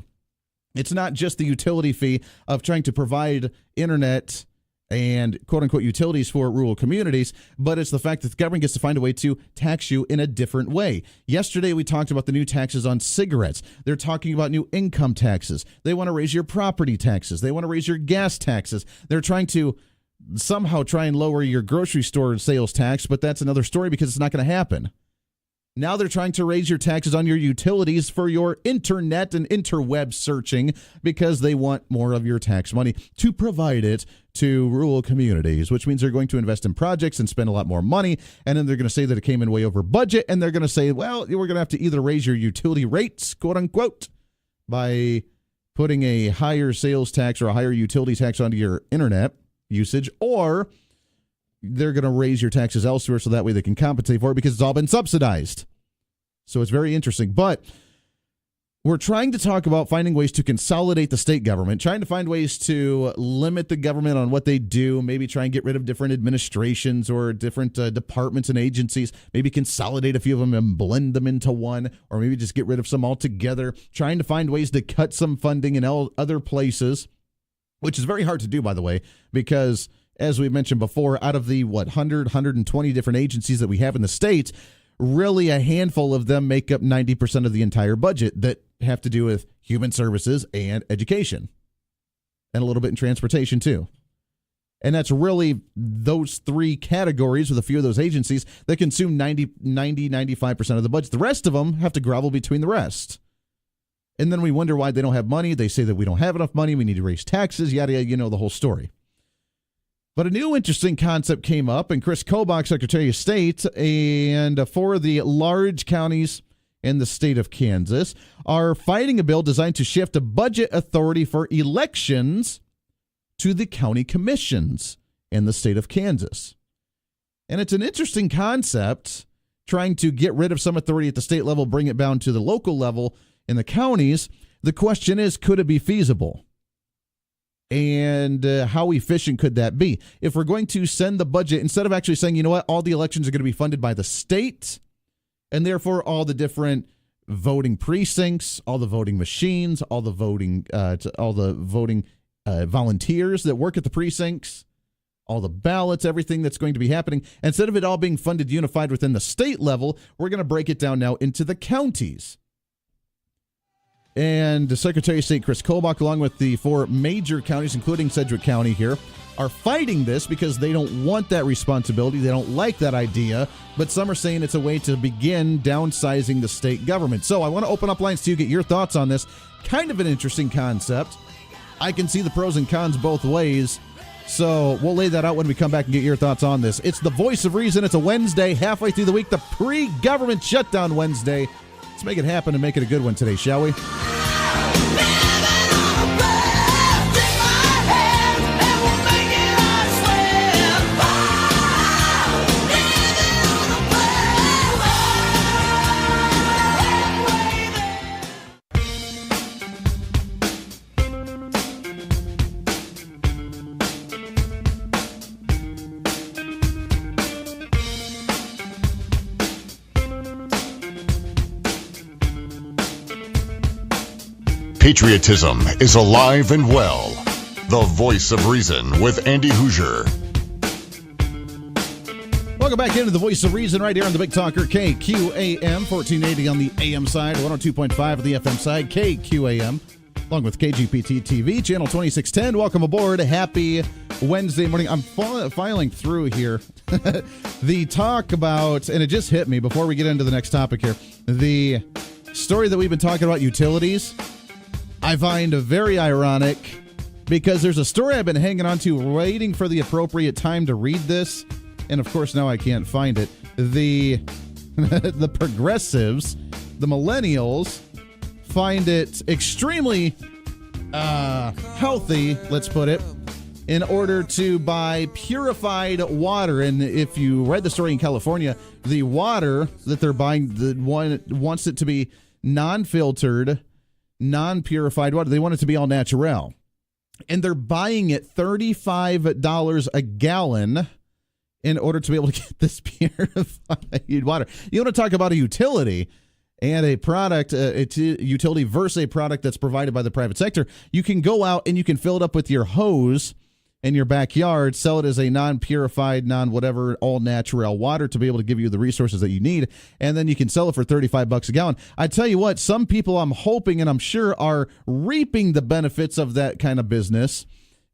It's not just the utility fee of trying to provide internet and quote-unquote utilities for rural communities, but it's the fact that the government gets to find a way to tax you in a different way. Yesterday, we talked about the new taxes on cigarettes. They're talking about new income taxes. They want to raise your property taxes. They want to raise your gas taxes. They're trying to somehow try and lower your grocery store sales tax, but that's another story because it's not going to happen. Now they're trying to raise your taxes on your utilities for your internet and interweb searching because they want more of your tax money to provide it to rural communities, which means they're going to invest in projects and spend a lot more money. And then they're going to say that it came in way over budget. And they're going to say, well, we're going to have to either raise your utility rates, quote unquote, by putting a higher sales tax or a higher utility tax onto your internet usage, or they're going to raise your taxes elsewhere so that way they can compensate for it because it's all been subsidized. So it's very interesting. But we're trying to talk about finding ways to consolidate the state government, trying to find ways to limit the government on what they do, maybe try and get rid of different administrations or different departments and agencies, maybe consolidate a few of them and blend them into one, or maybe just get rid of some altogether, trying to find ways to cut some funding in other places, which is very hard to do, by the way, because as we mentioned before, out of the, 120 different agencies that we have in the state, really a handful of them make up 90% of the entire budget that have to do with human services and education, and a little bit in transportation too. And that's really those three categories with a few of those agencies that consume 95% of the budget. The rest of them have to grovel between the rest. And then we wonder why they don't have money. They say that we don't have enough money. We need to raise taxes, yada, yada, you know the whole story. But a new interesting concept came up, and Chris Kobach, Secretary of State, and for the large counties in the state of Kansas are fighting a bill designed to shift a budget authority for elections to the county commissions in the state of Kansas. And it's an interesting concept, trying to get rid of some authority at the state level, bring it down to the local level in the counties. The question is, could it be feasible? And how efficient could that be? If we're going to send the budget, instead of actually saying, you know what, all the elections are going to be funded by the state, and therefore all the different voting precincts, all the voting machines, all the voting volunteers that work at the precincts, all the ballots, everything that's going to be happening, instead of it all being funded unified within the state level, we're going to break it down now into the counties. And the Secretary of State, Chris Kobach, along with the four major counties, including Sedgwick County here, are fighting this because they don't want that responsibility. They don't like that idea. But some are saying it's a way to begin downsizing the state government. So I want to open up lines to you, get your thoughts on this. Kind of an interesting concept. I can see the pros and cons both ways. So we'll lay that out when we come back and get your thoughts on this. It's the Voice of Reason. It's a Wednesday, halfway through the week, the pre-government shutdown Wednesday. Let's make it happen and make it a good one today, shall we? Patriotism is alive and well. The Voice of Reason with Andy Hoosier. Welcome back into the Voice of Reason right here on the Big Talker, KQAM, 1480 on the AM side, 102.5 on the FM side, KQAM, along with KGPT TV, channel 2610. Welcome aboard. Happy Wednesday morning. I'm filing through here the talk about, and it just hit me before we get into the next topic here, the story that we've been talking about, utilities. I find very ironic because there's a story I've been hanging on to, waiting for the appropriate time to read this, and of course now I can't find it. The progressives, the millennials, find it extremely healthy, let's put it, in order to buy purified water. And if you read the story in California, the water that they're buying, the one wants it to be non-filtered, non-purified water. They want it to be all natural. And they're buying it $35 a gallon in order to be able to get this purified water. You want to talk about a utility and a product, utility versus a product that's provided by the private sector. You can go out and you can fill it up with your hose in your backyard, sell it as a non-purified, non-whatever, all-natural water to be able to give you the resources that you need, and then you can sell it for $35 a gallon. I tell you what, some people I'm hoping and I'm sure are reaping the benefits of that kind of business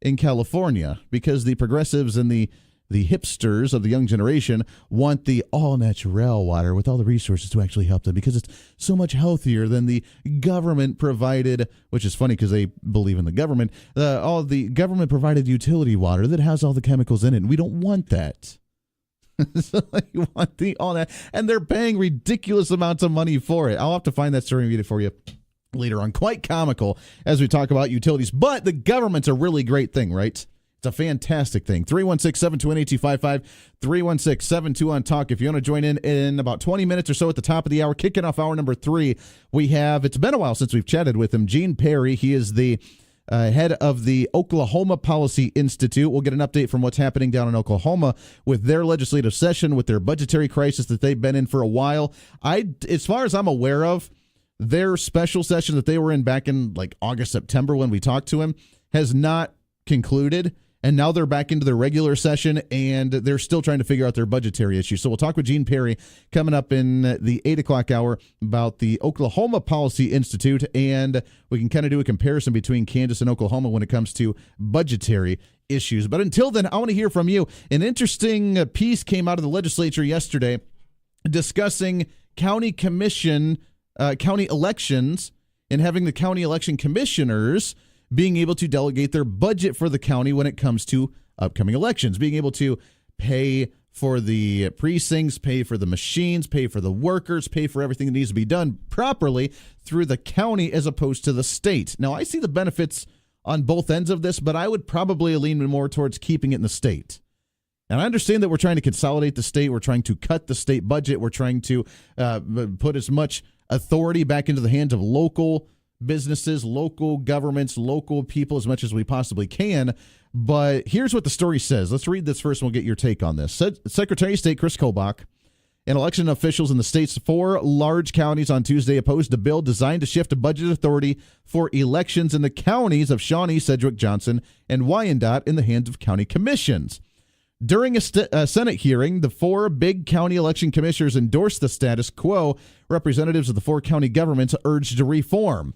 in California because the progressives and the the hipsters of the young generation want the all-natural water with all the resources to actually help them because it's so much healthier than the government-provided, which is funny because they believe in the government, all the government-provided utility water that has all the chemicals in it, and we don't want that. So you want all that, and they're paying ridiculous amounts of money for it. I'll have to find that story and read it for you later on. Quite comical as we talk about utilities, but the government's a really great thing, right? It's a fantastic thing. 316-721-8255, 316-721-TALK. If you want to join in about 20 minutes or so at the top of the hour, kicking off hour number 3, we have, it's been a while since we've chatted with him, Gene Perry. He is the head of the Oklahoma Policy Institute. We'll get an update from what's happening down in Oklahoma with their legislative session, with their budgetary crisis that they've been in for a while. As far as I'm aware of, their special session that they were in back in like August, September when we talked to him has not concluded. And now they're back into their regular session, and they're still trying to figure out their budgetary issues. So we'll talk with Gene Perry coming up in the 8 o'clock hour about the Oklahoma Policy Institute, and we can kind of do a comparison between Kansas and Oklahoma when it comes to budgetary issues. But until then, I want to hear from you. An interesting piece came out of the legislature yesterday discussing county elections and having the county election commissioners being able to delegate their budget for the county when it comes to upcoming elections, being able to pay for the precincts, pay for the machines, pay for the workers, pay for everything that needs to be done properly through the county as opposed to the state. Now, I see the benefits on both ends of this, but I would probably lean more towards keeping it in the state. And I understand that we're trying to consolidate the state. We're trying to cut the state budget. We're trying to put as much authority back into the hands of local businesses, local governments, local people as much as we possibly can. But here's what the story says. Let's read this first and we'll get your take on this. Secretary of State Chris Kobach and election officials in the state's 4 large counties on Tuesday opposed a bill designed to shift budget authority for elections in the counties of Shawnee, Sedgwick, Johnson, and Wyandotte in the hands of county commissions. During a Senate hearing, the 4 big county election commissioners endorsed the status quo. Representatives of the 4 county governments urged a reform.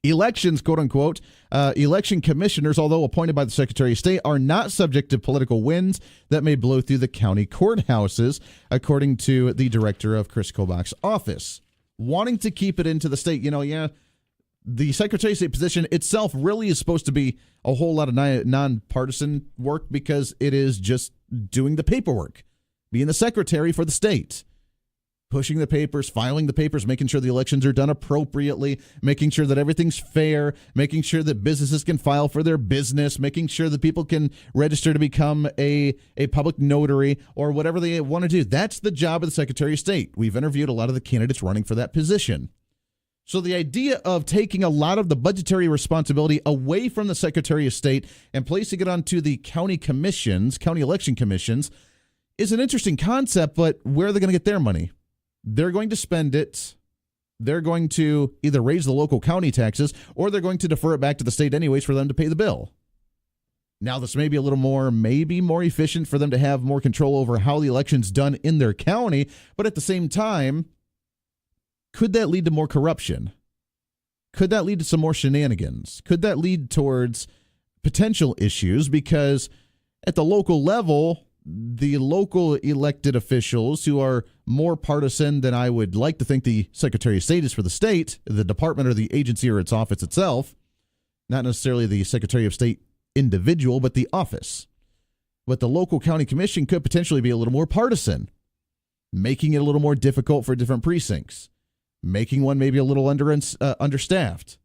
Elections, quote unquote, election commissioners, although appointed by the Secretary of State, are not subject to political winds that may blow through the county courthouses, according to the director of Chris Kobach's office. Wanting to keep it into the state, the Secretary of State position itself really is supposed to be a whole lot of nonpartisan work because it is just doing the paperwork, being the secretary for the state. Pushing the papers, filing the papers, making sure the elections are done appropriately, making sure that everything's fair, making sure that businesses can file for their business, making sure that people can register to become a public notary or whatever they want to do. That's the job of the Secretary of State. We've interviewed a lot of the candidates running for that position. So the idea of taking a lot of the budgetary responsibility away from the Secretary of State and placing it onto the county commissions, county election commissions, is an interesting concept, but where are they going to get their money? They're going to spend it. They're going to either raise the local county taxes or they're going to defer it back to the state anyways for them to pay the bill. Now, this may be a little more, maybe more efficient for them to have more control over how the election's done in their county, but at the same time, could that lead to more corruption? Could that lead to some more shenanigans? Could that lead towards potential issues? Because at the local level, the local elected officials who are more partisan than I would like to think the Secretary of State is for the state, the department or the agency or its office itself, not necessarily the Secretary of State individual, but the office. But the local county commission could potentially be a little more partisan, making it a little more difficult for different precincts, making one maybe a little understaffed,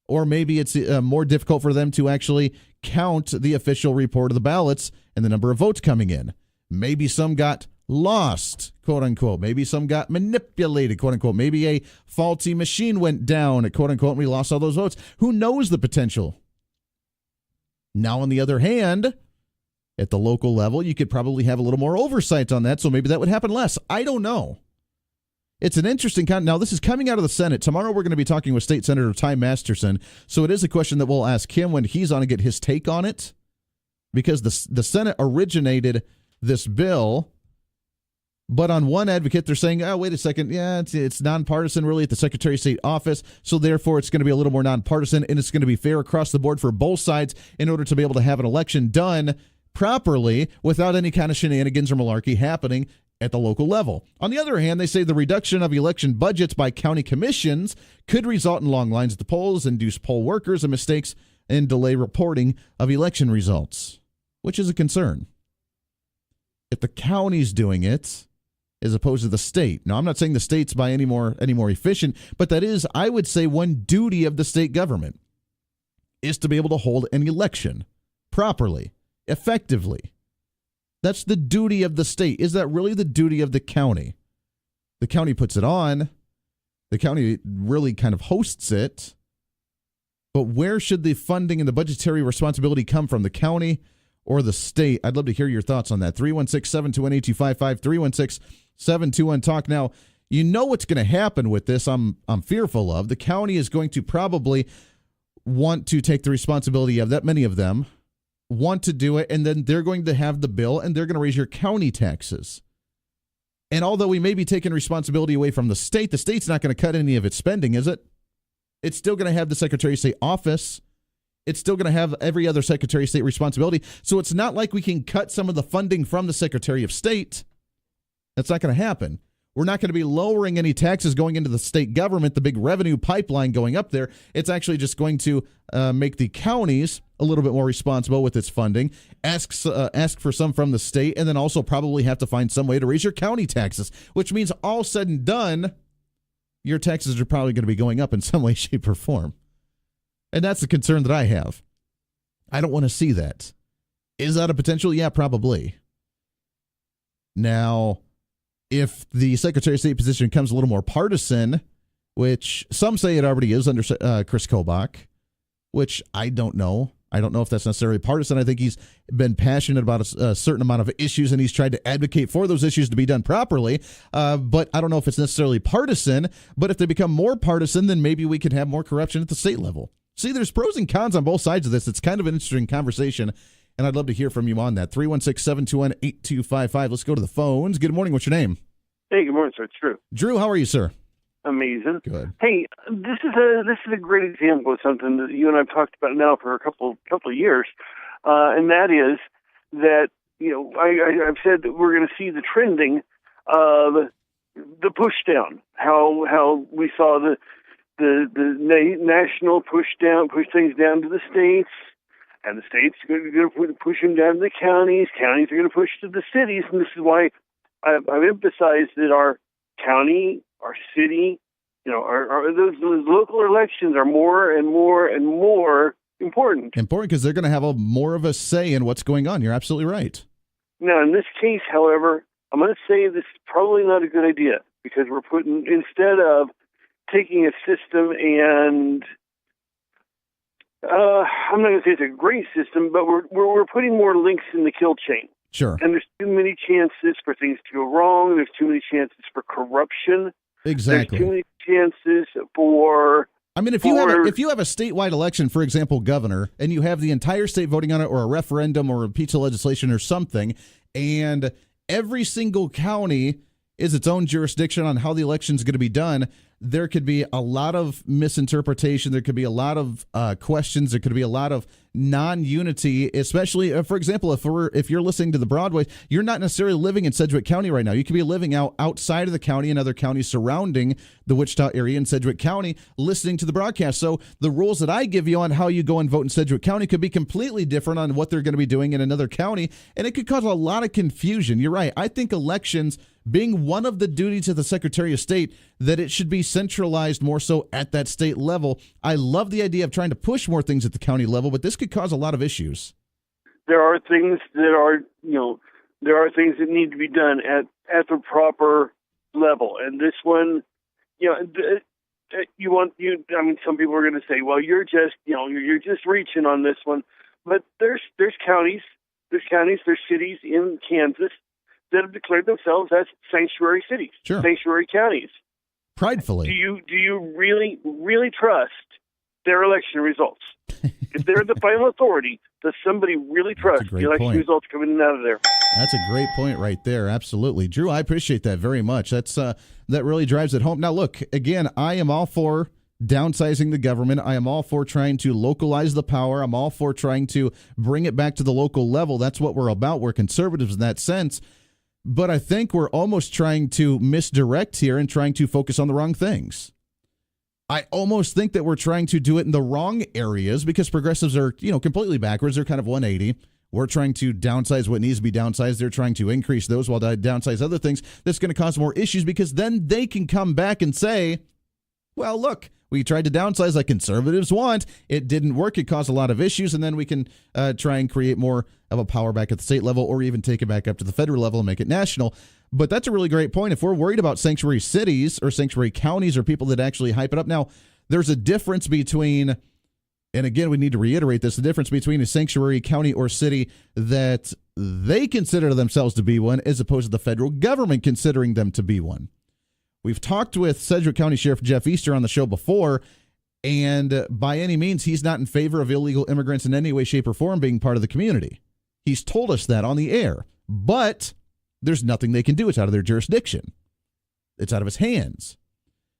or maybe it's more difficult for them to actually count the official report of the ballots and the number of votes coming in. Maybe some got lost, quote unquote. Maybe some got manipulated, quote unquote. Maybe a faulty machine went down, quote unquote, and we lost all those votes. Who knows the potential? Now, on the other hand, at the local level, you could probably have a little more oversight on that, so maybe that would happen less. I don't know. It's an interesting now, this is coming out of the Senate. Tomorrow we're going to be talking with State Senator Ty Masterson, so it is a question that we'll ask him when he's on to get his take on it, because the Senate originated this bill, but on one advocate, they're saying, oh, wait a second, yeah, it's nonpartisan really at the Secretary of State office, so therefore it's going to be a little more nonpartisan, and it's going to be fair across the board for both sides in order to be able to have an election done properly without any kind of shenanigans or malarkey happening at the local level. On the other hand, they say the reduction of election budgets by county commissions could result in long lines at the polls, induce poll workers and mistakes, and delay reporting of election results, which is a concern. If the county's doing it as opposed to the state. Now, I'm not saying the state's by any more efficient, but that is, I would say, one duty of the state government is to be able to hold an election properly, effectively. That's the duty of the state. Is that really the duty of the county? The county puts it on. The county really kind of hosts it. But where should the funding and the budgetary responsibility come from, the county or the state? I'd love to hear your thoughts on that. 316-721-8255, 316-721-TALK. Now, you know what's going to happen with this, I'm fearful of. The county is going to probably want to take the responsibility of that. Many of them want to do it, and then they're going to have the bill, and they're going to raise your county taxes. And although we may be taking responsibility away from the state's not going to cut any of its spending, is it? It's still going to have the Secretary of State office. It's still going to have every other Secretary of State responsibility. So it's not like we can cut some of the funding from the Secretary of State. That's not going to happen. We're not going to be lowering any taxes going into the state government, the big revenue pipeline going up there. It's actually just going to make the counties a little bit more responsible with its funding, ask for some from the state, and then also probably have to find some way to raise your county taxes, which means all said and done, your taxes are probably going to be going up in some way, shape, or form. And that's the concern that I have. I don't want to see that. Is that a potential? Yeah, probably. Now, if the Secretary of State position becomes a little more partisan, which some say it already is under Chris Kobach, which I don't know. I don't know if that's necessarily partisan. I think he's been passionate about a certain amount of issues, and he's tried to advocate for those issues to be done properly. But I don't know if it's necessarily partisan. But if they become more partisan, then maybe we could have more corruption at the state level. See, there's pros and cons on both sides of this. It's kind of an interesting conversation, and I'd love to hear from you on that. 316-721-8255. Let's go to the phones. Good morning. What's your name? Hey, good morning, sir. It's Drew. Drew, how are you, sir? Amazing. Good. Hey, this is a great example of something that you and I've talked about now for a couple of years, and that is that I've said that we're going to see the trending of the push down. How we saw the national push things down to the states, and the states are going to push them down to the counties. Counties are going to push to the cities, and this is why I've emphasized that our county, our city, those local elections are more and more and more important. Important because they're going to have more of a say in what's going on. You're absolutely right. Now, in this case, however, I'm going to say this is probably not a good idea because we're putting, instead of taking a system and I'm not going to say it's a great system, but we're putting more links in the kill chain. Sure. And there's too many chances for things to go wrong. There's too many chances for corruption. Exactly. There's too many chances for... I mean, if you have a statewide election, for example, governor, and you have the entire state voting on it, or a referendum, or a piece of legislation, or something, and every single county is its own jurisdiction on how the election is going to be done, there could be a lot of misinterpretation. There could be a lot of questions. There could be a lot of non-unity, especially, for example, if you're listening to the Broadway, you're not necessarily living in Sedgwick County right now. You could be living outside of the county and other counties surrounding the Wichita area in Sedgwick County listening to the broadcast. So the rules that I give you on how you go and vote in Sedgwick County could be completely different on what they're going to be doing in another county, and it could cause a lot of confusion. You're right. I think elections being one of the duties of the Secretary of State, that it should be centralized more so at that state level. I love the idea of trying to push more things at the county level, but this could cause a lot of issues. There are things that need to be done at the proper level, and this one, some people are going to say, well, you're just reaching on this one, but there's counties, there's cities in Kansas that have declared themselves as sanctuary cities, sure, sanctuary counties. Pridefully. Do you really trust their election results? If they're the final authority, does somebody really trust the election results coming in and out of there? That's a great point right there. Absolutely. Drew, I appreciate that very much. That really drives it home. Now, look, again, I am all for downsizing the government. I am all for trying to localize the power. I'm all for trying to bring it back to the local level. That's what we're about. We're conservatives in that sense. But I think we're almost trying to misdirect here and trying to focus on the wrong things. I almost think that we're trying to do it in the wrong areas because progressives are, completely backwards. They're kind of 180. We're trying to downsize what needs to be downsized. They're trying to increase those while they downsize other things. That's going to cause more issues because then they can come back and say, well, look, we tried to downsize like conservatives want. It didn't work. It caused a lot of issues. And then we can try and create more of a power back at the state level or even take it back up to the federal level and make it national. But that's a really great point. If we're worried about sanctuary cities or sanctuary counties or people that actually hype it up. Now, there's a difference between, and again, we need to reiterate this, the difference between a sanctuary county or city that they consider themselves to be one as opposed to the federal government considering them to be one. We've talked with Sedgwick County Sheriff Jeff Easter on the show before, and by any means, he's not in favor of illegal immigrants in any way, shape, or form being part of the community. He's told us that on the air, but there's nothing they can do. It's out of their jurisdiction. It's out of his hands.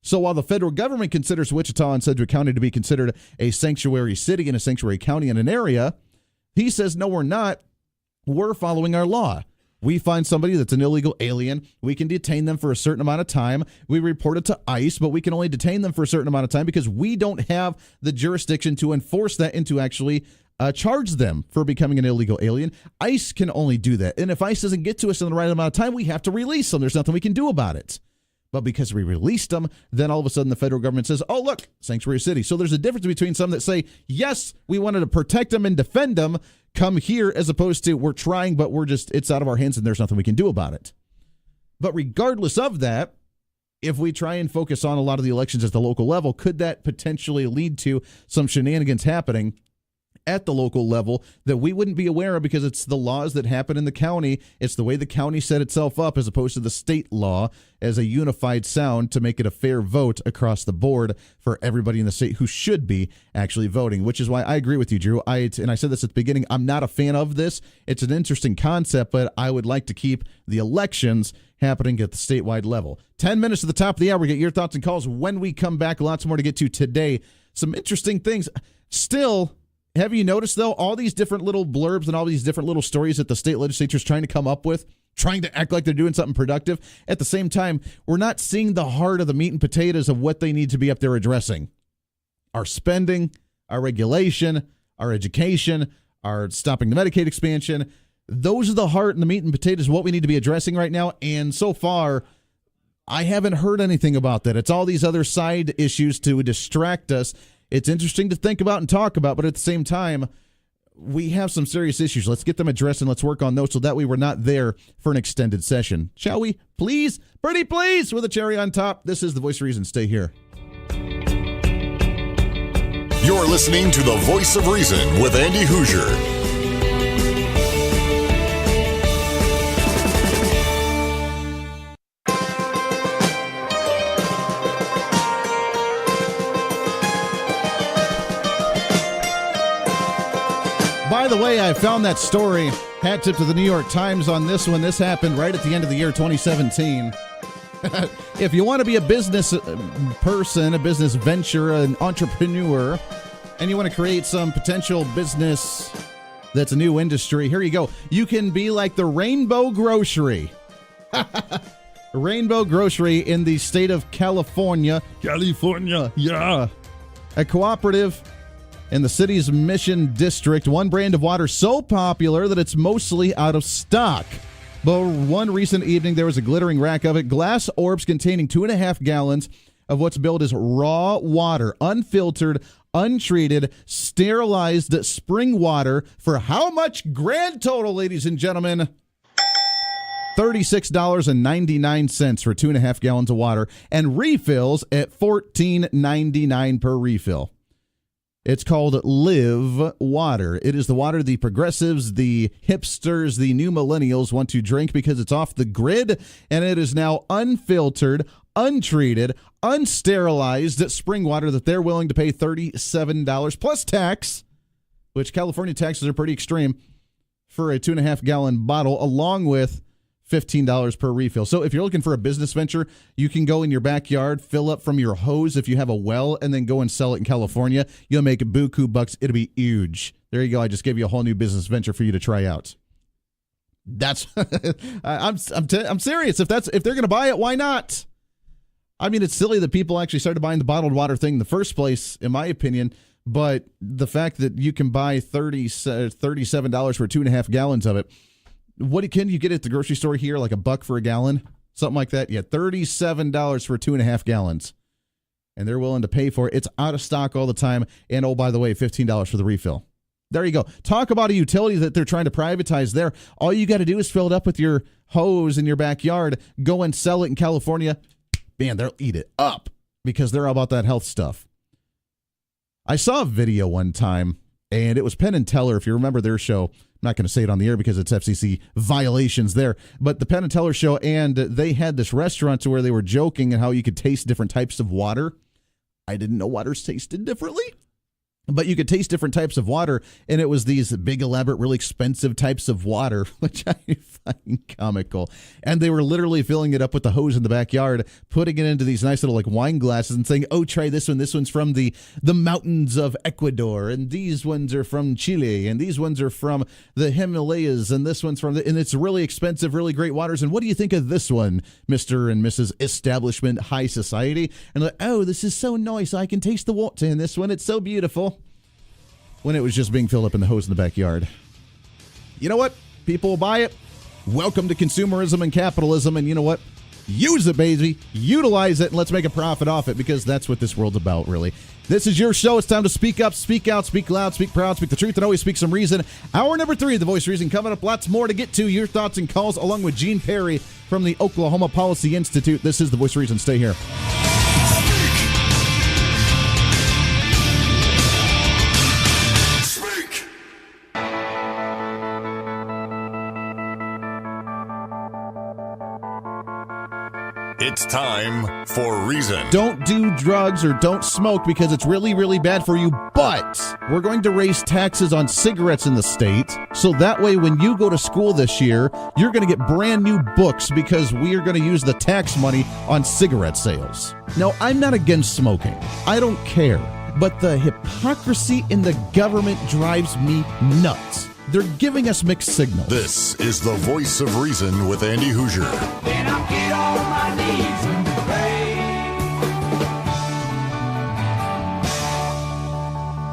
So while the federal government considers Wichita and Sedgwick County to be considered a sanctuary city and a sanctuary county in an area, he says, no, we're not. We're following our law. We find somebody that's an illegal alien. We can detain them for a certain amount of time. We report it to ICE, but we can only detain them for a certain amount of time because we don't have the jurisdiction to enforce that and to actually charge them for becoming an illegal alien. ICE can only do that. And if ICE doesn't get to us in the right amount of time, we have to release them. There's nothing we can do about it. But because we released them, then all of a sudden the federal government says, oh, look, sanctuary city. So there's a difference between some that say, yes, we wanted to protect them and defend them, come here, as opposed to we're trying, but it's out of our hands and there's nothing we can do about it. But regardless of that, if we try and focus on a lot of the elections at the local level, could that potentially lead to some shenanigans happening at the local level that we wouldn't be aware of because it's the laws that happen in the county. It's the way the county set itself up as opposed to the state law as a unified sound to make it a fair vote across the board for everybody in the state who should be actually voting, which is why I agree with you, Drew. And I said this at the beginning, I'm not a fan of this. It's an interesting concept, but I would like to keep the elections happening at the statewide level. 10 minutes to the top of the hour. We get your thoughts and calls when we come back. Lots more to get to today. Some interesting things. Still, have you noticed, though, all these different little blurbs and all these different little stories that the state legislature is trying to come up with, trying to act like they're doing something productive? At the same time, we're not seeing the heart of the meat and potatoes of what they need to be up there addressing. Our spending, our regulation, our education, our stopping the Medicaid expansion. Those are the heart and the meat and potatoes of what we need to be addressing right now. And so far, I haven't heard anything about that. It's all these other side issues to distract us. It's interesting to think about and talk about, but at the same time, we have some serious issues. Let's get them addressed and let's work on those so that way we're not there for an extended session. Shall we? Please? Pretty please, with a cherry on top. This is the Voice of Reason. Stay here. You're listening to the Voice of Reason with Andy Hoosier. By the way, I found that story. Hat tip to the New York Times on this one. This happened right at the end of the year 2017. If you want to be a business person, a business venture, an entrepreneur, and you want to create some potential business that's a new industry, here you go. You can be like the Rainbow Grocery. Rainbow Grocery in the state of California. California, yeah. A cooperative in the city's Mission District, one brand of water so popular that it's mostly out of stock. But one recent evening, there was a glittering rack of it, glass orbs containing 2.5 gallons of what's billed as raw water, unfiltered, untreated, sterilized spring water for how much grand total, ladies and gentlemen? $36.99 for 2.5 gallons of water, and refills at $14.99 per refill. It's called Live Water. It is the water the progressives, the hipsters, the new millennials want to drink because it's off the grid, and it is now unfiltered, untreated, unsterilized spring water that they're willing to pay $37 plus tax, which California taxes are pretty extreme, for a 2.5 gallon bottle, along with $15 per refill. So if you're looking for a business venture, you can go in your backyard, fill up from your hose if you have a well, and then go and sell it in California. You'll make buku bucks. It'll be huge. There you go. I just gave you a whole new business venture for you to try out. That's I'm serious. If they're going to buy it, why not? I mean, it's silly that people actually started buying the bottled water thing in the first place, in my opinion. But the fact that you can buy $37 for 2.5 gallons of it. What can you get at the grocery store here? Like $1 for a gallon? Something like that? Yeah, $37 for 2.5 gallons. And they're willing to pay for it. It's out of stock all the time. And oh, by the way, $15 for the refill. There you go. Talk about a utility that they're trying to privatize there. All you got to do is fill it up with your hose in your backyard. Go and sell it in California. Man, they'll eat it up because they're all about that health stuff. I saw a video one time, and it was Penn and Teller, if you remember their show. I'm not going to say it on the air because it's FCC violations there. But the Penn and Teller show, and they had this restaurant to where they were joking and how you could taste different types of water. I didn't know waters tasted differently. But you could taste different types of water, and it was these big, elaborate, really expensive types of water, which I find comical. And they were literally filling it up with the hose in the backyard, putting it into these nice little like wine glasses and saying, oh, try this one. This one's from the mountains of Ecuador, and these ones are from Chile, and these ones are from the Himalayas, and this one's from and it's really expensive, really great waters. And what do you think of this one, Mr. and Mrs. Establishment High Society? And like, oh, this is so nice. I can taste the water in this one. It's so beautiful. When it was just being filled up in the hose in the backyard. You know what? People will buy it. Welcome to consumerism and capitalism. And you know what? Use it, baby. Utilize it, and let's make a profit off it, because that's what this world's about, really. This is your show. It's time to speak up, speak out, speak loud, speak proud, speak the truth, and always speak some reason. Hour number 3 of The Voice of Reason coming up. Lots more to get to. Your thoughts and calls along with Gene Perry from the Oklahoma Policy Institute. This is The Voice of Reason. Stay here. It's time for Reason. Don't do drugs or don't smoke because it's really, really bad for you. But we're going to raise taxes on cigarettes in the state. So that way, when you go to school this year, you're going to get brand new books because we are going to use the tax money on cigarette sales. Now, I'm not against smoking. I don't care. But the hypocrisy in the government drives me nuts. They're giving us mixed signals. This is the Voice of Reason with Andy Hoosier. Then I'll get on my knees and pray.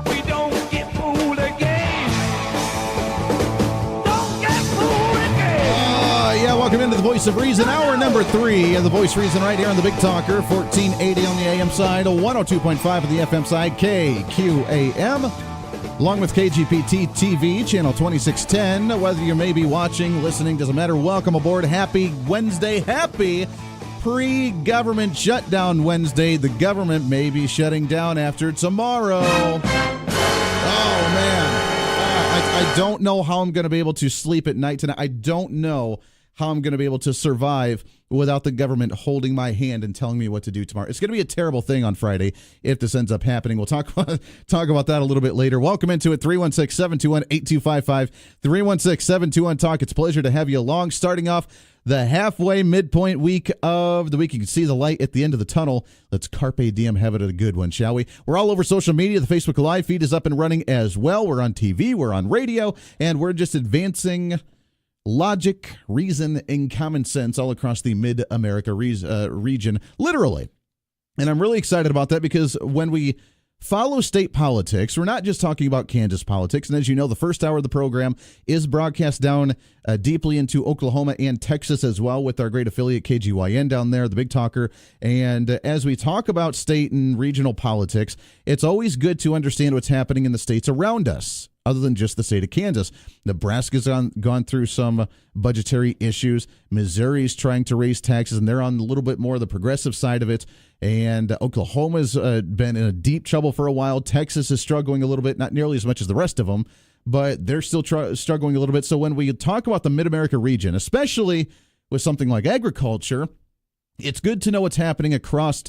We don't get fooled again. Don't get fooled again. Yeah, welcome into the Voice of Reason, hour number 3 of the Voice of Reason right here on the Big Talker, 1480 on the AM side, 102.5 on the FM side, KQAM. Along with KGPT TV, channel 2610. Whether you may be watching, listening, doesn't matter. Welcome aboard. Happy Wednesday. Happy pre-government shutdown Wednesday. The government may be shutting down after tomorrow. Oh, man. I don't know how I'm going to be able to sleep at night tonight. I don't know how I'm going to be able to survive without the government holding my hand and telling me what to do tomorrow. It's going to be a terrible thing on Friday if this ends up happening. We'll talk about that a little bit later. Welcome into it, 316-721-8255, 316-721-TALK. It's a pleasure to have you along. Starting off the halfway midpoint week of the week. You can see the light at the end of the tunnel. Let's carpe diem, have it a good one, shall we? We're all over social media. The Facebook Live feed is up and running as well. We're on TV, we're on radio, and we're just advancing logic, reason, and common sense all across the Mid-America region, literally. And I'm really excited about that because when we follow state politics, we're not just talking about Kansas politics. And as you know, the first hour of the program is broadcast down deeply into Oklahoma and Texas as well with our great affiliate KGYN down there, the Big Talker. And as we talk about state and regional politics, it's always good to understand what's happening in the states around us, other than just the state of Kansas. Nebraska's gone through some budgetary issues. Missouri's trying to raise taxes, and they're on a little bit more of the progressive side of it. And Oklahoma's been in a deep trouble for a while. Texas is struggling a little bit, not nearly as much as the rest of them, but they're still struggling a little bit. So when we talk about the Mid-America region, especially with something like agriculture, it's good to know what's happening across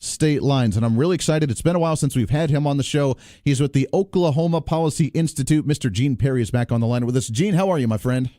state lines, and I'm really excited. It's been a while since we've had him on the show. He's with the Oklahoma Policy Institute. Mr. Gene Perry is back on the line with us. Gene, how are you, my friend?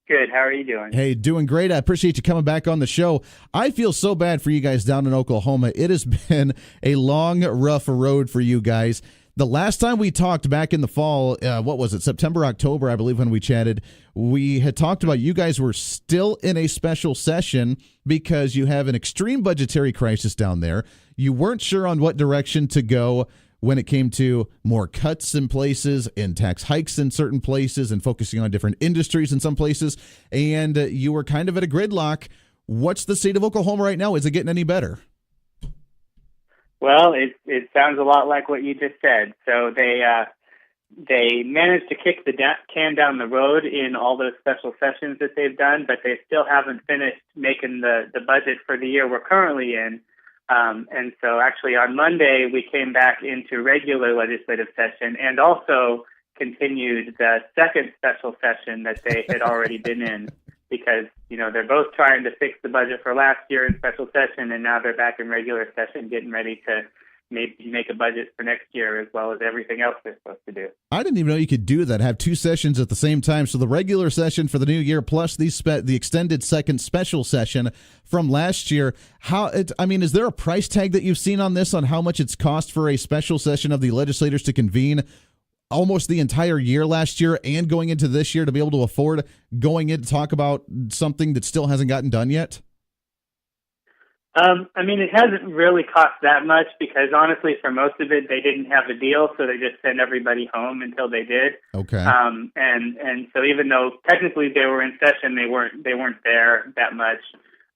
Good. How are you doing? Hey, doing great. I appreciate you coming back on the show. I feel so bad for you guys down in Oklahoma. It has been a long, rough road for you guys. The last time we talked back in the fall, what was it, September, October, I believe, when we chatted, we had talked about you guys were still in a special session because you have an extreme budgetary crisis down there. You weren't sure on what direction to go when it came to more cuts in places and tax hikes in certain places and focusing on different industries in some places, and you were kind of at a gridlock. What's the state of Oklahoma right now? Is it getting any better? Well, it sounds a lot like what you just said. So they managed to kick the can down the road in all those special sessions that they've done, but they still haven't finished making the budget for the year we're currently in. And so actually on Monday, we came back into regular legislative session and also continued the second special session that they had already been in because, they're both trying to fix the budget for last year in special session, and now they're back in regular session getting ready to maybe make a budget for next year as well as everything else they're supposed to do. I didn't even know you could do that, have two sessions at the same time. So the regular session for the new year plus the extended second special session from last year. Is there a price tag that you've seen on this, on how much it's cost for a special session of the legislators to convene almost the entire year last year and going into this year to be able to afford going in to talk about something that still hasn't gotten done yet? It hasn't really cost that much because honestly, for most of it, they didn't have a deal, so they just sent everybody home until they did. Okay. And so even though technically they were in session, they weren't there that much.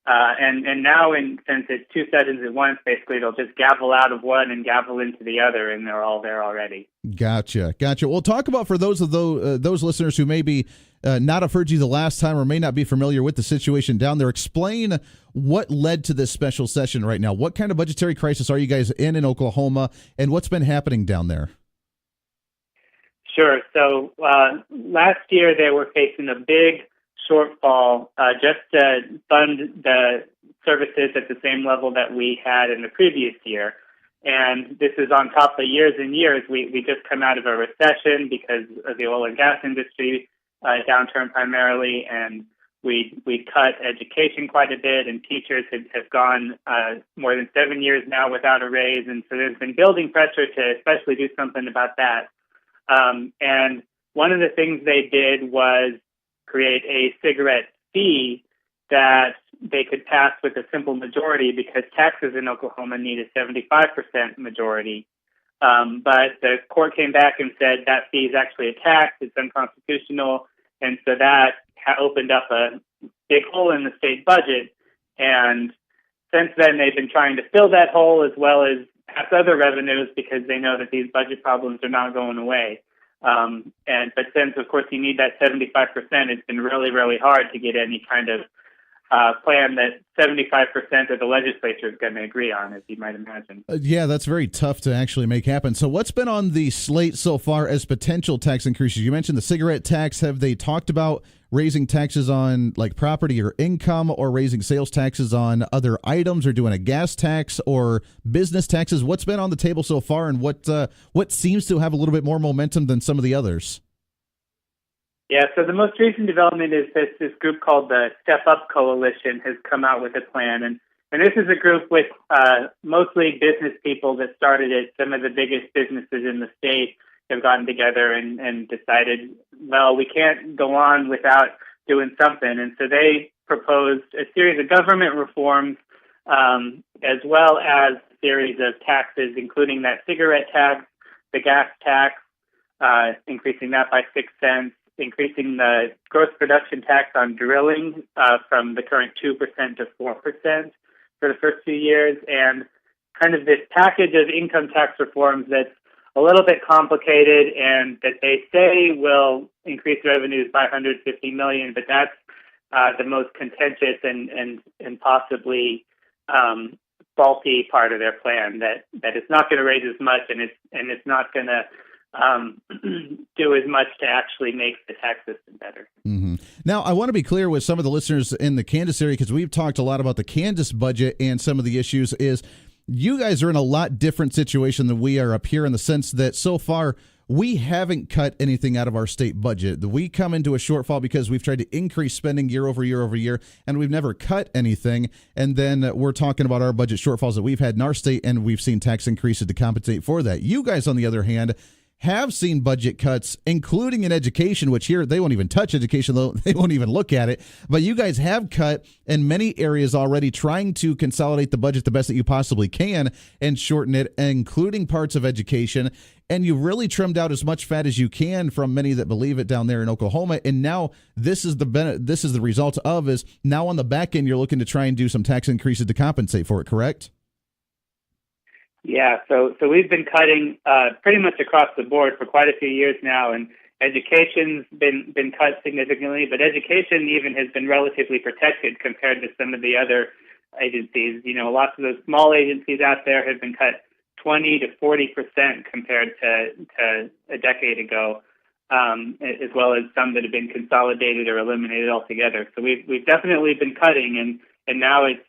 And now, since it's two sessions at once, basically they'll just gavel out of one and gavel into the other, and they're all there already. Gotcha. Well, talk about for those listeners who maybe not have heard you the last time or may not be familiar with the situation down there. Explain what led to this special session right now. What kind of budgetary crisis are you guys in Oklahoma, and what's been happening down there? Sure. So last year they were facing a big shortfall just to fund the services at the same level that we had in the previous year. And this is on top of years and years. We just come out of a recession because of the oil and gas industry downturn primarily, and we cut education quite a bit, and teachers have gone more than 7 years now without a raise, and so there's been building pressure to especially do something about that. And one of the things they did was create a cigarette fee that they could pass with a simple majority because taxes in Oklahoma need a 75% majority. But the court came back and said that fee is actually a tax, it's unconstitutional, and so that opened up a big hole in the state budget. And since then, they've been trying to fill that hole as well as pass other revenues because they know that these budget problems are not going away. But since, of course, you need that 75%, it's been really, really hard to get any kind of plan that 75% of the legislature is going to agree on, as you might imagine. Yeah, that's very tough to actually make happen. So what's been on the slate so far as potential tax increases? You mentioned the cigarette tax. Have they talked about raising taxes on like property or income, or raising sales taxes on other items, or doing a gas tax or business taxes? What's been on the table so far, and what seems to have a little bit more momentum than some of the others? Yeah, so the most recent development is this group called the Step Up Coalition has come out with a plan. And this is a group with mostly business people that started it. Some of the biggest businesses in the state have gotten together and decided, well, we can't go on without doing something. And so they proposed a series of government reforms as well as a series of taxes, including that cigarette tax, the gas tax, increasing that by 6 cents, increasing the gross production tax on drilling from the current 2% to 4% for the first few years, and kind of this package of income tax reforms that's a little bit complicated and that they say will increase revenues by $150 million, but that's the most contentious and possibly faulty part of their plan, that it's not going to raise as much and it's not going to do as much to actually make the tax system better. Mm-hmm. Now, I want to be clear with some of the listeners in the Kansas area, because we've talked a lot about the Kansas budget, and some of the issues is you guys are in a lot different situation than we are up here, in the sense that so far we haven't cut anything out of our state budget. We come into a shortfall because we've tried to increase spending year over year over year, and we've never cut anything. And then we're talking about our budget shortfalls that we've had in our state, and we've seen tax increases to compensate for that. You guys, on the other hand, have seen budget cuts, including in education, which here they won't even touch education, though they won't even look at it. But you guys have cut in many areas already, trying to consolidate the budget the best that you possibly can and shorten it, including parts of education. And you really trimmed out as much fat as you can from many that believe it down there in Oklahoma. And now this is the result of is now on the back end, you're looking to try and do some tax increases to compensate for it, correct? Yeah, so we've been cutting pretty much across the board for quite a few years now, and education's been cut significantly, but education even has been relatively protected compared to some of the other agencies. You know, lots of those small agencies out there have been cut 20 to 40% compared to a decade ago, as well as some that have been consolidated or eliminated altogether. So we've definitely been cutting, and now it's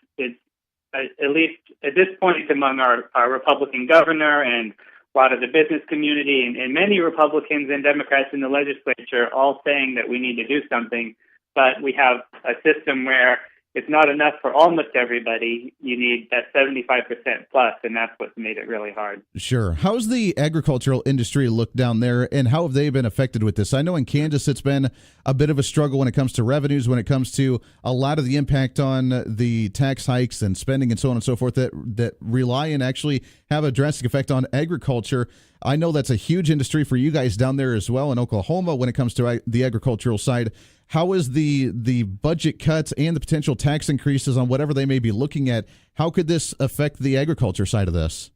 at least at this point among our Republican governor and a lot of the business community and many Republicans and Democrats in the legislature all saying that we need to do something, but we have a system where it's not enough for almost everybody. You need that 75% plus, and that's what's made it really hard. Sure. How's the agricultural industry look down there, and how have they been affected with this? I know in Kansas it's been a bit of a struggle when it comes to revenues, when it comes to a lot of the impact on the tax hikes and spending and so on and so forth that rely and actually have a drastic effect on agriculture. I know that's a huge industry for you guys down there as well in Oklahoma when it comes to the agricultural side. How is the budget cuts and the potential tax increases on whatever they may be looking at, how could this affect the agriculture side of this?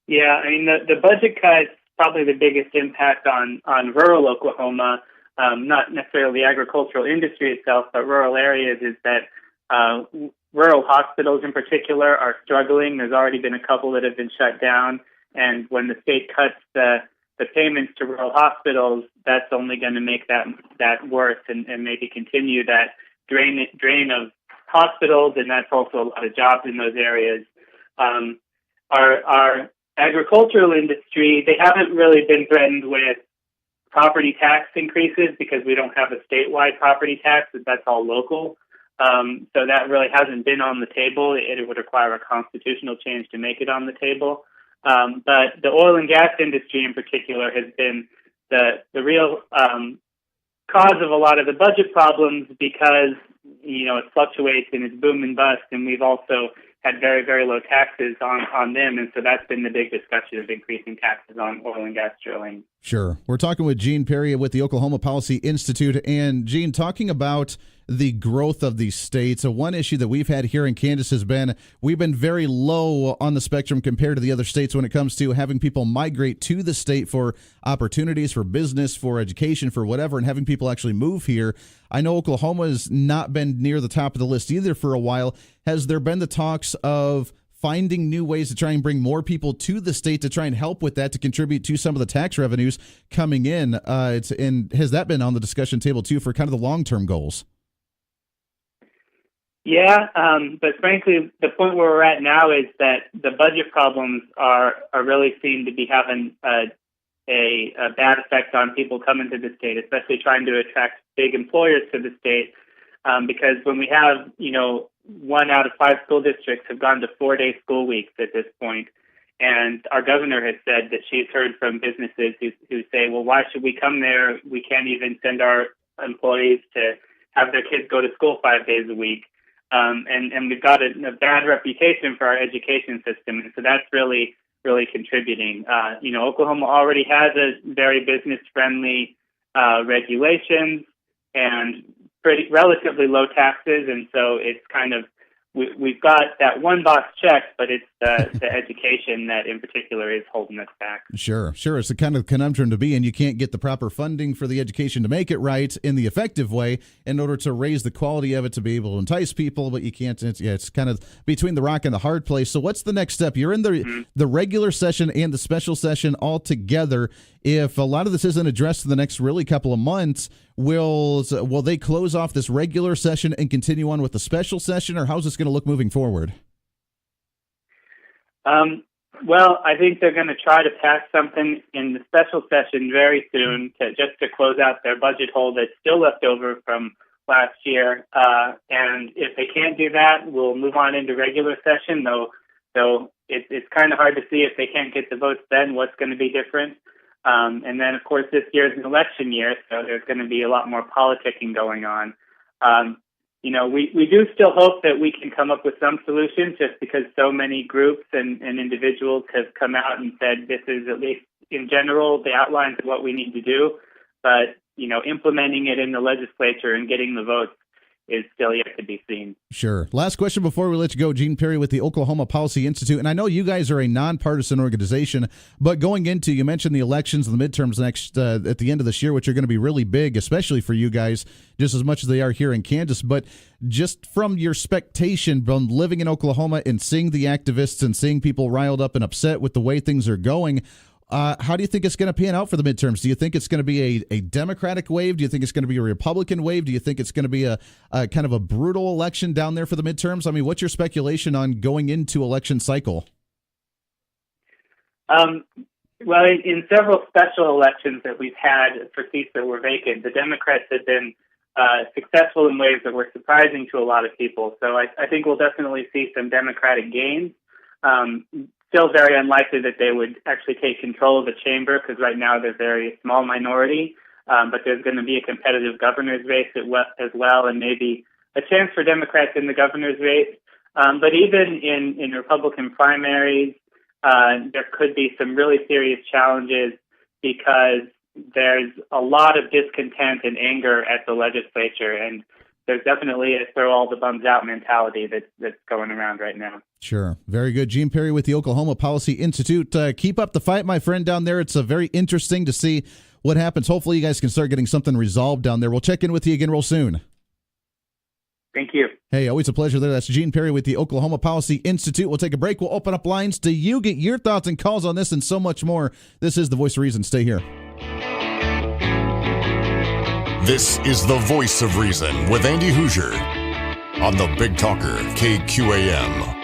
Yeah, I mean, the budget cuts probably the biggest impact on rural Oklahoma, not necessarily the agricultural industry itself, but rural areas, is that rural hospitals in particular are struggling. There's already been a couple that have been shut down, and when the state cuts the payments to rural hospitals, that's only going to make that worse and maybe continue that drain of hospitals, and that's also a lot of jobs in those areas. Our agricultural industry, they haven't really been threatened with property tax increases because we don't have a statewide property tax, that's all local. So that really hasn't been on the table. It would require a constitutional change to make it on the table. But the oil and gas industry in particular has been the real cause of a lot of the budget problems because, you know, it fluctuates and it's boom and bust, and we've also had very, very low taxes on them, and so that's been the big discussion of increasing taxes on oil and gas drilling. Sure. We're talking with Gene Perry with the Oklahoma Policy Institute, and Gene, talking about the growth of these states. One issue that we've had here in Kansas has been we've been very low on the spectrum compared to the other states when it comes to having people migrate to the state for opportunities, for business, for education, for whatever, and having people actually move here. I know Oklahoma has not been near the top of the list either for a while. Has there been the talks of finding new ways to try and bring more people to the state to try and help with that, to contribute to some of the tax revenues coming in? And has that been on the discussion table too for kind of the long-term goals? Yeah, but frankly, the point where we're at now is that the budget problems are really seen to be having a bad effect on people coming to the state, especially trying to attract big employers to the state. Because when we have, 1 out of 5 school districts have gone to 4-day school weeks at this point, and our governor has said that she's heard from businesses who say, well, why should we come there? We can't even send our employees to have their kids go to school 5 days a week. And we've got a bad reputation for our education system, and so that's really, really contributing. Oklahoma already has a very business-friendly regulations and relatively low taxes, and so it's kind of we've got that one box checked, but it's the education that in particular is holding us back. Sure. It's a kind of conundrum to be in. You can't get the proper funding for the education to make it right in the effective way in order to raise the quality of it to be able to entice people, but you can't. It's kind of between the rock and the hard place. So what's the next step? You're in the regular session and the special session all together. If a lot of this isn't addressed in the next really couple of months, will they close off this regular session and continue on with the special session, or how's this going to look moving forward? Well, I think they're going to try to pass something in the special session very soon to close out their budget hole that's still left over from last year. And if they can't do that, we'll move on into regular session, though it's kind of hard to see if they can't get the votes then what's going to be different. And then, of course, this year is an election year, so there's going to be a lot more politicking going on. We do still hope that we can come up with some solution just because so many groups and individuals have come out and said this is, at least in general, the outlines of what we need to do. But, implementing it in the legislature and getting the votes is still yet to be seen. Sure. Last question before we let you go. Gene Perry with the Oklahoma Policy Institute. And I know you guys are a nonpartisan organization, but going into, you mentioned the elections and the midterms next at the end of this year, which are going to be really big, especially for you guys, just as much as they are here in Kansas. But just from your expectation from living in Oklahoma and seeing the activists and seeing people riled up and upset with the way things are going, how do you think it's going to pan out for the midterms? Do you think it's going to be a Democratic wave? Do you think it's going to be a Republican wave? Do you think it's going to be a kind of a brutal election down there for the midterms? I mean, what's your speculation on going into election cycle? Well, in several special elections that we've had for seats that were vacant, the Democrats have been successful in ways that were surprising to a lot of people. So I think we'll definitely see some Democratic gains. Still very unlikely that they would actually take control of the chamber because right now they're a very small minority. But there's going to be a competitive governor's race as well, and maybe a chance for Democrats in the governor's race. But even in Republican primaries, there could be some really serious challenges because there's a lot of discontent and anger at the legislature, and there's definitely a throw all the bums out mentality that's going around right now. Sure. Very good. Gene Perry with the Oklahoma Policy Institute. Keep up the fight, my friend, down there. It's very interesting to see what happens. Hopefully you guys can start getting something resolved down there. We'll check in with you again real soon. Thank you. Hey, always a pleasure there. That's Gene Perry with the Oklahoma Policy Institute. We'll take a break. We'll open up lines to you. Get your thoughts and calls on this and so much more. This is The Voice of Reason. Stay here. This is The Voice of Reason with Andy Hoosier on the Big Talker, KQAM.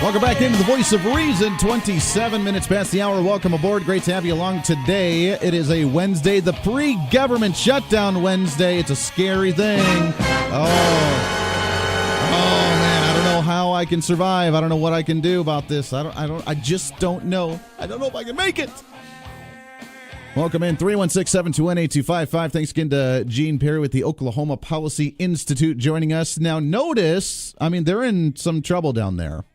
Welcome back into The Voice of Reason, 27 minutes past the hour. Welcome aboard. Great to have you along today. It is a Wednesday, the pre-government shutdown Wednesday. It's a scary thing. Oh, man, I don't know how I can survive. I don't know what I can do about this. I just don't know. I don't know if I can make it. Welcome in, 316-721-8255. Thanks again to Gene Perry with the Oklahoma Policy Institute joining us. Now, notice, they're in some trouble down there.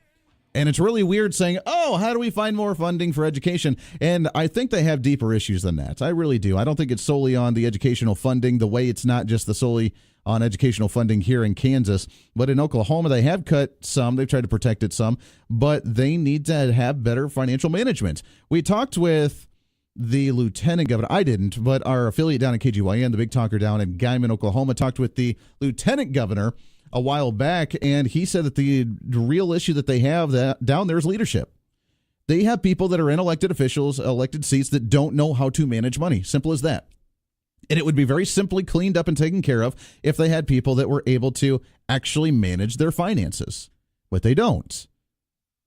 And it's really weird saying, how do we find more funding for education? And I think they have deeper issues than that. I really do. I don't think it's solely on the educational funding, the way it's not just solely on educational funding here in Kansas. But in Oklahoma, they have cut some. They've tried to protect it some. But they need to have better financial management. We talked with the lieutenant governor. I didn't, but our affiliate down in KGYN, the Big Talker down in Guyman, Oklahoma, talked with the lieutenant governor a while back, and he said that the real issue that they have down there is leadership. They have people that are in elected officials, elected seats that don't know how to manage money. Simple as that. And it would be very simply cleaned up and taken care of if they had people that were able to actually manage their finances. But they don't.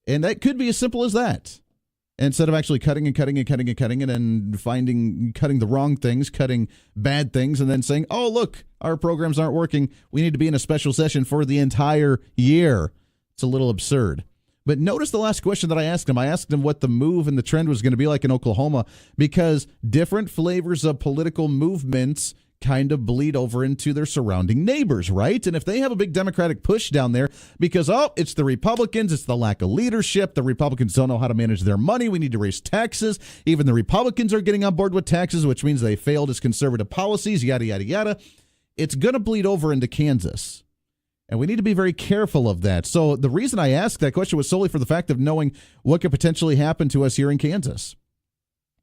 And that could be as simple as that. Instead of actually cutting and then cutting the wrong things, cutting bad things, and then saying, oh, look, our programs aren't working. We need to be in a special session for the entire year. It's a little absurd. But notice the last question that I asked him. I asked him what the move and the trend was going to be like in Oklahoma, because different flavors of political movements kind of bleed over into their surrounding neighbors, right? And if they have a big Democratic push down there because, it's the Republicans, it's the lack of leadership, the Republicans don't know how to manage their money, we need to raise taxes, even the Republicans are getting on board with taxes, which means they failed as conservative policies, yada, yada, yada, it's going to bleed over into Kansas. And we need to be very careful of that. So the reason I asked that question was solely for the fact of knowing what could potentially happen to us here in Kansas.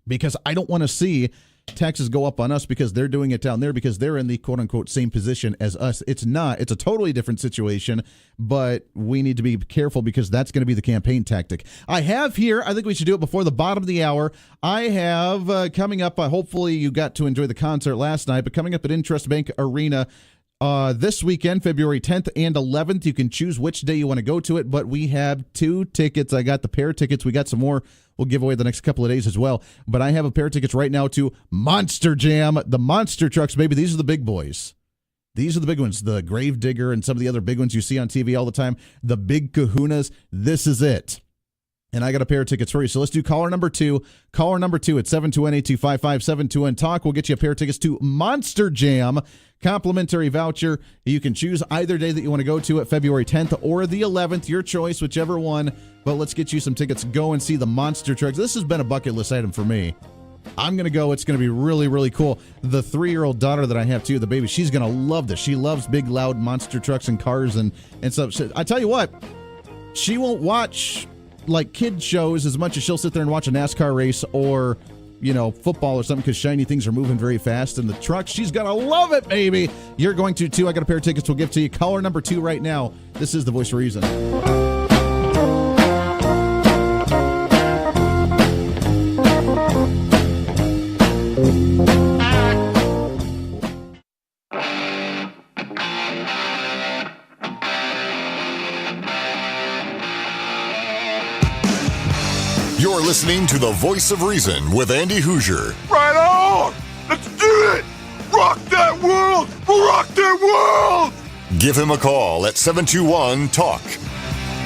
Because I don't want to see taxes go up on us because they're doing it down there because they're in the quote-unquote same position as us. It's not. It's a totally different situation, but we need to be careful because that's going to be the campaign tactic. I have here, I think we should do it before the bottom of the hour. I have coming up, hopefully you got to enjoy the concert last night, but coming up at Interest Bank Arena this weekend, February 10th and 11th. You can choose which day you want to go to it, but we have 2 tickets. I got the pair of tickets. We got some more we'll give away the next couple of days as well. But I have a pair of tickets right now to Monster Jam, the monster trucks, baby. These are the big boys. These are the big ones, the Gravedigger and some of the other big ones you see on TV all the time, the big kahunas. This is it. And I got a pair of tickets for you. So let's do caller number 2. Caller number 2 at 721-8255-721-TALK. We'll get you a pair of tickets to Monster Jam. Complimentary voucher. You can choose either day that you want to go to at February 10th or the 11th. Your choice, whichever one. But let's get you some tickets. Go and see the monster trucks. This has been a bucket list item for me. I'm going to go. It's going to be really, really cool. The 3-year-old daughter that I have, too, the baby, she's going to love this. She loves big, loud monster trucks and cars and stuff. So, I tell you what, she won't watch like kid shows as much as she'll sit there and watch a NASCAR race or, football or something because shiny things are moving very fast. And the truck, she's going to love it, baby. You're going to, too. I got a pair of tickets we'll give to you. Caller number 2 right now. This is The Voice of Reason. You're listening to The Voice of Reason with Andy Hoosier. Right on! Let's do it! Rock that world! Rock that world! Give him a call at 721-TALK.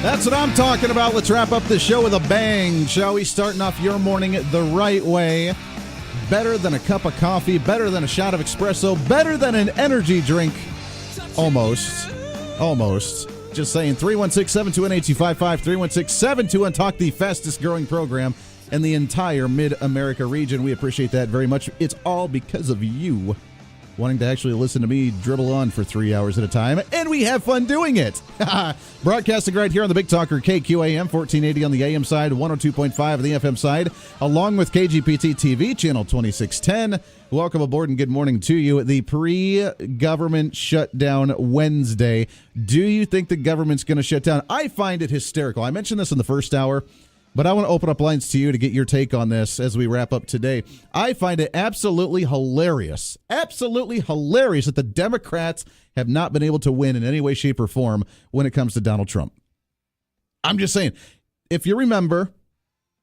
That's what I'm talking about. Let's wrap up the show with a bang, shall we? Starting off your morning the right way. Better than a cup of coffee, better than a shot of espresso, better than an energy drink. Almost. Just saying, 316-721-8255, 316-721-TALK, the fastest growing program in the entire Mid-America region. We appreciate that very much. It's all because of you wanting to actually listen to me dribble on for 3 hours at a time, and we have fun doing it. Broadcasting right here on the Big Talker, KQAM, 1480 on the AM side, 102.5 on the FM side, along with KGPT TV, channel 2610. Welcome aboard and good morning to you. The pre-government shutdown Wednesday. Do you think the government's going to shut down? I find it hysterical. I mentioned this in the first hour, but I want to open up lines to you to get your take on this as we wrap up today. I find it absolutely hilarious that the Democrats have not been able to win in any way, shape, or form when it comes to Donald Trump. I'm just saying, if you remember,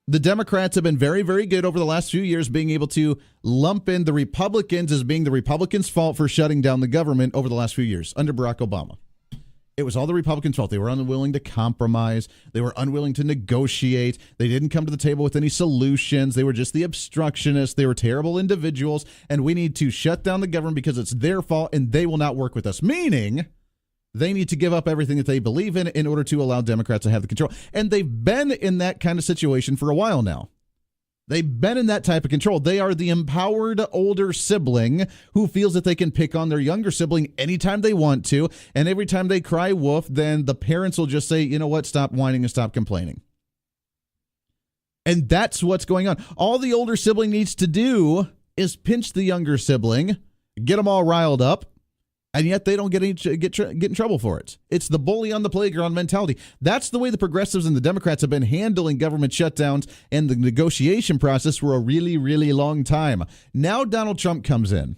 the Democrats have been very, very good over the last few years being able to lump in the Republicans as being the Republicans' fault for shutting down the government over the last few years under Barack Obama. It was all the Republicans' fault. They were unwilling to compromise. They were unwilling to negotiate. They didn't come to the table with any solutions. They were just the obstructionists. They were terrible individuals, and we need to shut down the government because it's their fault and they will not work with us. Meaning, they need to give up everything that they believe in order to allow Democrats to have the control. And they've been in that kind of situation for a while now. They've been in that type of control. They are the empowered older sibling who feels that they can pick on their younger sibling anytime they want to. And every time they cry wolf, then the parents will just say, you know what, stop whining and stop complaining. And that's what's going on. All the older sibling needs to do is pinch the younger sibling, get them all riled up, and yet they don't get in trouble for it. It's the bully on the playground mentality. That's the way the progressives and the Democrats have been handling government shutdowns and the negotiation process for a really, really long time. Now Donald Trump comes in.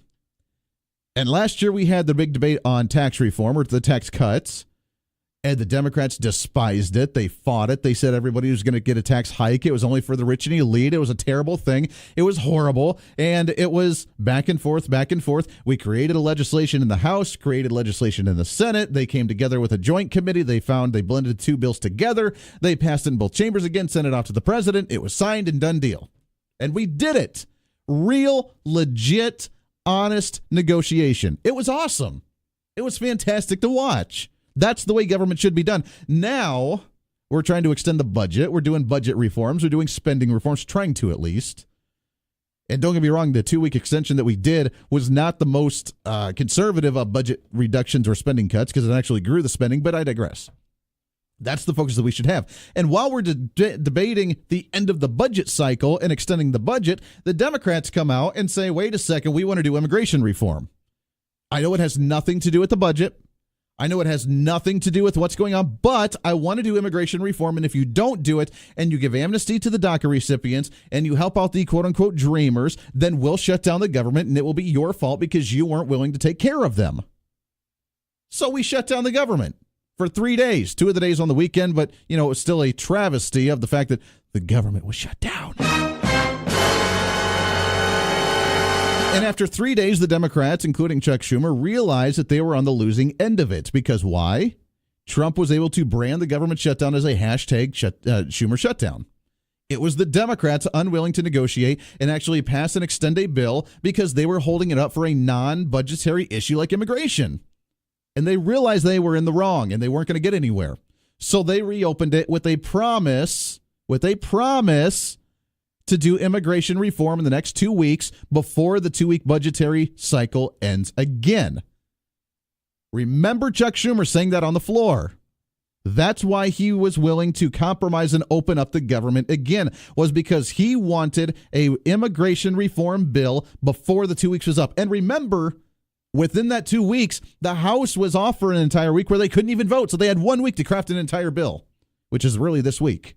And last year we had the big debate on tax reform or the tax cuts. And the Democrats despised it. They fought it. They said everybody was going to get a tax hike. It was only for the rich and elite. It was a terrible thing. It was horrible. And it was back and forth, back and forth. We created a legislation in the House, created legislation in the Senate. They came together with a joint committee. They blended 2 bills together. They passed it in both chambers again, sent it off to the president. It was signed and done deal. And we did it. Real, legit, honest negotiation. It was awesome. It was fantastic to watch. That's the way government should be done. Now, we're trying to extend the budget. We're doing budget reforms. We're doing spending reforms, trying to at least. And don't get me wrong, the 2-week extension that we did was not the most conservative of budget reductions or spending cuts because it actually grew the spending, but I digress. That's the focus that we should have. And while we're debating the end of the budget cycle and extending the budget, the Democrats come out and say, wait a second, we want to do immigration reform. I know it has nothing to do with the budget. I know it has nothing to do with what's going on, but I want to do immigration reform. And if you don't do it and you give amnesty to the DACA recipients and you help out the quote unquote dreamers, then we'll shut down the government and it will be your fault because you weren't willing to take care of them. So we shut down the government for 3 days, 2 of the days on the weekend. But, it was still a travesty of the fact that the government was shut down. And after 3 days, the Democrats, including Chuck Schumer, realized that they were on the losing end of it. Because why? Trump was able to brand the government shutdown as a hashtag Schumer shutdown. It was the Democrats unwilling to negotiate and actually pass and extend a bill because they were holding it up for a non-budgetary issue like immigration. And they realized they were in the wrong and they weren't going to get anywhere. So they reopened it with a promise to do immigration reform in the next 2 weeks before the 2-week budgetary cycle ends again. Remember Chuck Schumer saying that on the floor. That's why he was willing to compromise and open up the government again, was because he wanted a immigration reform bill before the 2 weeks was up. And remember, within that 2 weeks, the House was off for an entire week where they couldn't even vote. So they had 1 week to craft an entire bill, which is really this week.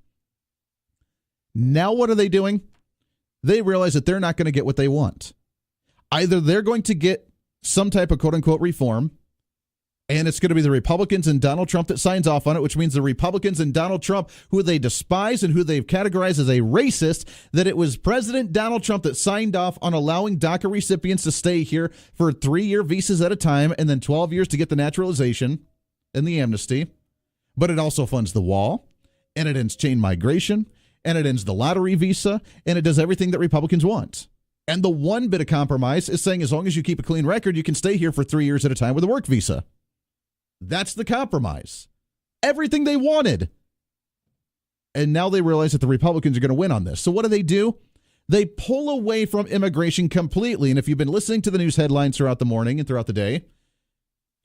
Now what are they doing? They realize that they're not going to get what they want. Either they're going to get some type of quote-unquote reform, and it's going to be the Republicans and Donald Trump that signs off on it, which means the Republicans and Donald Trump, who they despise and who they've categorized as a racist, that it was President Donald Trump that signed off on allowing DACA recipients to stay here for 3-year visas at a time and then 12 years to get the naturalization and the amnesty. But it also funds the wall, and it ends chain migration, and it ends the lottery visa, and it does everything that Republicans want. And the one bit of compromise is saying as long as you keep a clean record, you can stay here for 3 years at a time with a work visa. That's the compromise. Everything they wanted. And now they realize that the Republicans are going to win on this. So what do? They pull away from immigration completely. And if you've been listening to the news headlines throughout the morning and throughout the day,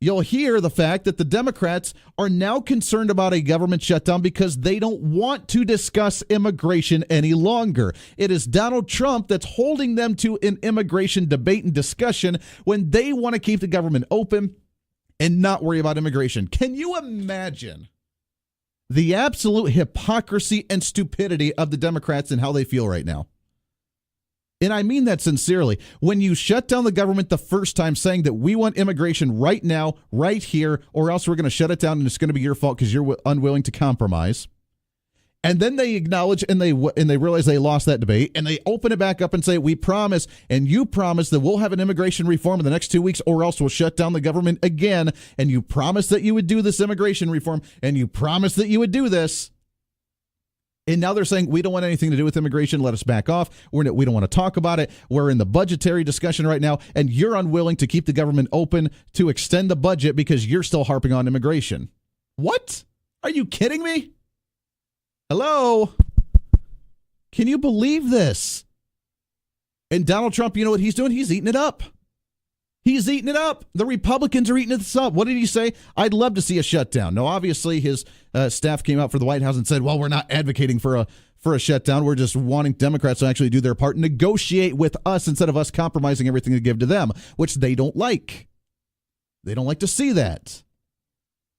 you'll hear the fact that the Democrats are now concerned about a government shutdown because they don't want to discuss immigration any longer. It is Donald Trump that's holding them to an immigration debate and discussion when they want to keep the government open and not worry about immigration. Can you imagine the absolute hypocrisy and stupidity of the Democrats and how they feel right now? And I mean that sincerely. When you shut down the government the first time saying that we want immigration right now, right here, or else we're going to shut it down and it's going to be your fault because you're unwilling to compromise. And then they acknowledge and they realize they lost that debate and they open it back up and say, we promise and you promise that we'll have an immigration reform in the next 2 weeks or else we'll shut down the government again. And you promised that you would do this immigration reform and you promised that you would do this. And now they're saying, we don't want anything to do with immigration. Let us back off. We don't want to talk about it. We're in the budgetary discussion right now, and you're unwilling to keep the government open to extend the budget because you're still harping on immigration. What? Are you kidding me? Hello? Can you believe this? And Donald Trump, you know what he's doing? He's eating it up. He's eating it up. The Republicans are eating this up. What did he say? I'd love to see a shutdown. Now, obviously, his staff came out for the White House and said, well, we're not advocating for a shutdown. We're just wanting Democrats to actually do their part and negotiate with us instead of us compromising everything to give to them, which they don't like. They don't like to see that.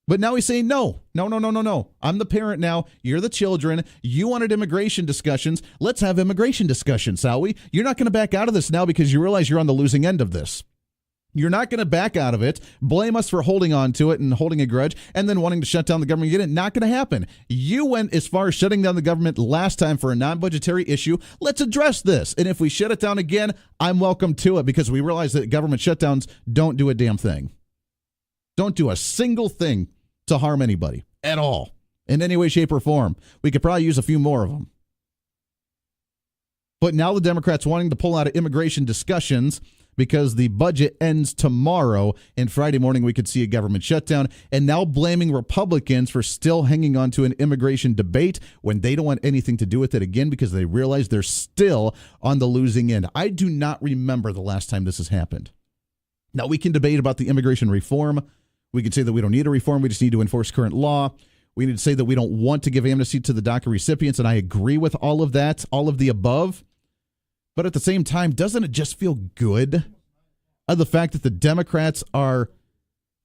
But now he's saying, no. I'm the parent now. You're the children. You wanted immigration discussions. Let's have immigration discussions, shall we? You're not going to back out of this now because you realize you're on the losing end of this. You're not going to back out of it, blame us for holding on to it and holding a grudge, and then wanting to shut down the government again. Not going to happen. You went as far as shutting down the government last time for a non-budgetary issue. Let's address this. And if we shut it down again, I'm welcome to it because we realize that government shutdowns don't do a damn thing. Don't do a single thing to harm anybody at all in any way, shape, or form. We could probably use a few more of them. But now the Democrats wanting to pull out of immigration discussions because the budget ends tomorrow, and Friday morning we could see a government shutdown, and now blaming Republicans for still hanging on to an immigration debate when they don't want anything to do with it again because they realize they're still on the losing end. I do not remember the last time this has happened. Now, we can debate about the immigration reform. We can say that we don't need a reform. We just need to enforce current law. We need to say that we don't want to give amnesty to the DACA recipients, and I agree with all of that, all of the above. But at the same time, doesn't it just feel good of the fact that the Democrats are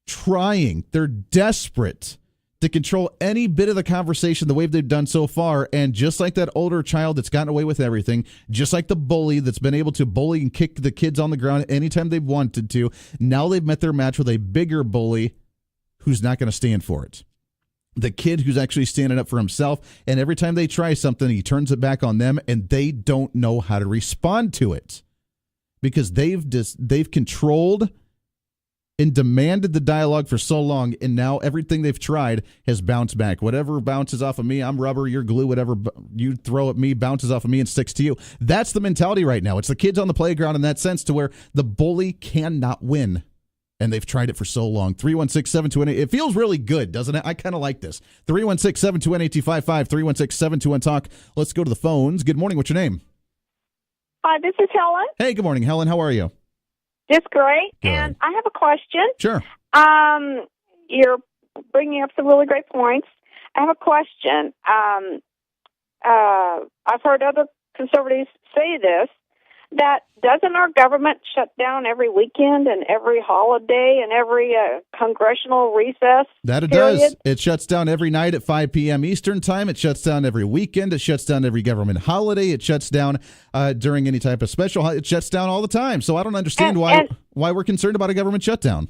trying, they're desperate to control any bit of the conversation the way they've done so far, and just like that older child that's gotten away with everything, just like the bully that's been able to bully and kick the kids on the ground anytime they've wanted to, now they've met their match with a bigger bully who's not going to stand for it. The kid who's actually standing up for himself, and every time they try something, he turns it back on them, and they don't know how to respond to it because they've controlled and demanded the dialogue for so long, and now everything they've tried has bounced back. Whatever bounces off of me, I'm rubber, you're glue, whatever you throw at me bounces off of me and sticks to you. That's the mentality right now. It's the kids on the playground in that sense, to where the bully cannot win. And they've tried it for so long. 316-721. It feels really good, doesn't it? I kind of like this. 316-721-8255. 316-721-TALK. Let's go to the phones. Good morning. What's your name? Hi, this is Helen. Hey, good morning, Helen. How are you? Just great. Good. And I have a question. Sure. You're bringing up some really great points. I have a question. I've heard other conservatives say this, that doesn't our government shut down every weekend and every holiday and every congressional recess? That it period? does. It shuts down every night at 5 p.m. Eastern time. It shuts down every weekend. It shuts down every government holiday. It shuts down during any type of special. It shuts down all the time. So I don't understand why we're concerned about a government shutdown.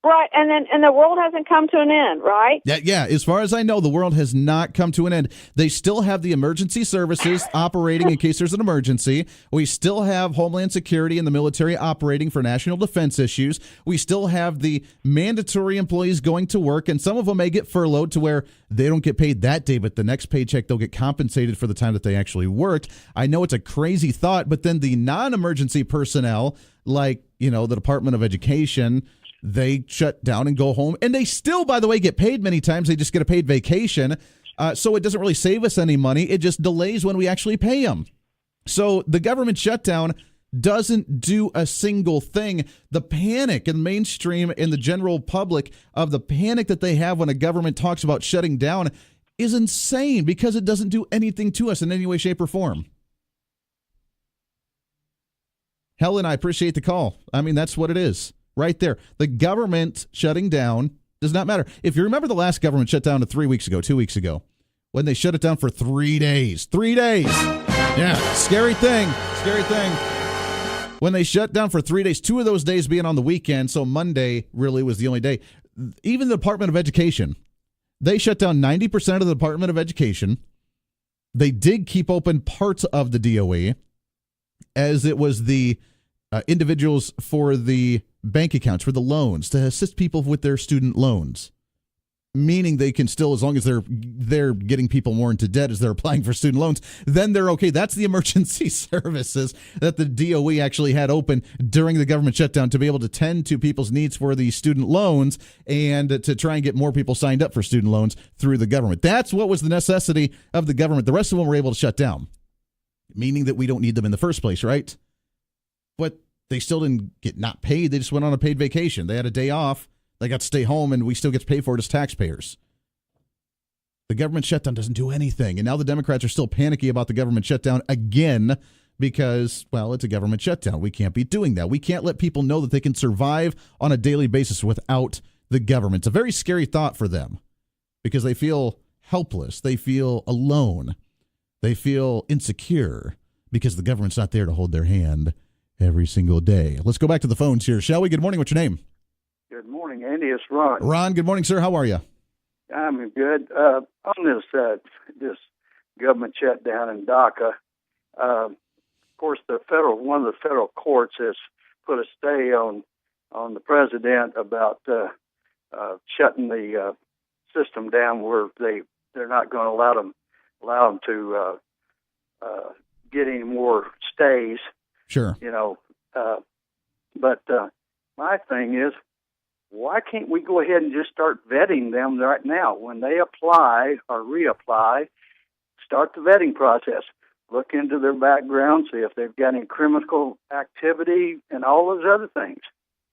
Right, and the world hasn't come to an end, right? Yeah. As far as I know, the world has not come to an end. They still have the emergency services operating in case there's an emergency. We still have Homeland Security and the military operating for national defense issues. We still have the mandatory employees going to work, and some of them may get furloughed to where they don't get paid that day, but the next paycheck they'll get compensated for the time that they actually worked. I know it's a crazy thought, but then the non-emergency personnel, like, the Department of Education, they shut down and go home, and they still, by the way, get paid many times. They just get a paid vacation, so it doesn't really save us any money. It just delays when we actually pay them. So the government shutdown doesn't do a single thing. The panic in mainstream and the general public of the panic that they have when a government talks about shutting down is insane because it doesn't do anything to us in any way, shape, or form. Helen, I appreciate the call. I mean, that's what it is. Right there. The government shutting down does not matter. If you remember the last government shutdown 2 weeks ago, when they shut it down for 3 days. 3 days. Yeah, scary thing. When they shut down for 3 days, 2 of those days being on the weekend, so Monday really was the only day. Even the Department of Education, they shut down 90% of the Department of Education. They did keep open parts of the DOE, as it was the individuals for the bank accounts, for the loans, to assist people with their student loans, meaning they can still, as long as they're getting people more into debt as they're applying for student loans, then they're okay. That's the emergency services that the DOE actually had open during the government shutdown to be able to tend to people's needs for the student loans and to try and get more people signed up for student loans through the government. That's what was the necessity of the government. The rest of them were able to shut down, meaning that we don't need them in the first place, right? But they still didn't get not paid. They just went on a paid vacation. They had a day off. They got to stay home, and we still get to pay for it as taxpayers. The government shutdown doesn't do anything. And now the Democrats are still panicky about the government shutdown again because, well, it's a government shutdown. We can't be doing that. We can't let people know that they can survive on a daily basis without the government. It's a very scary thought for them because they feel helpless. They feel alone. They feel insecure because the government's not there to hold their hand every single day. Let's go back to the phones here, shall we? Good morning. What's your name? Good morning, Andy. It's Ron. Ron, good morning, sir. How are you? I'm good. On this government shutdown in DACA, of course, one of the federal courts has put a stay on the president about shutting the system down, where they're not going to allow them to get any more stays. Sure. But my thing is, why can't we go ahead and just start vetting them right now? When they apply or reapply, start the vetting process. Look into their background, see if they've got any criminal activity and all those other things.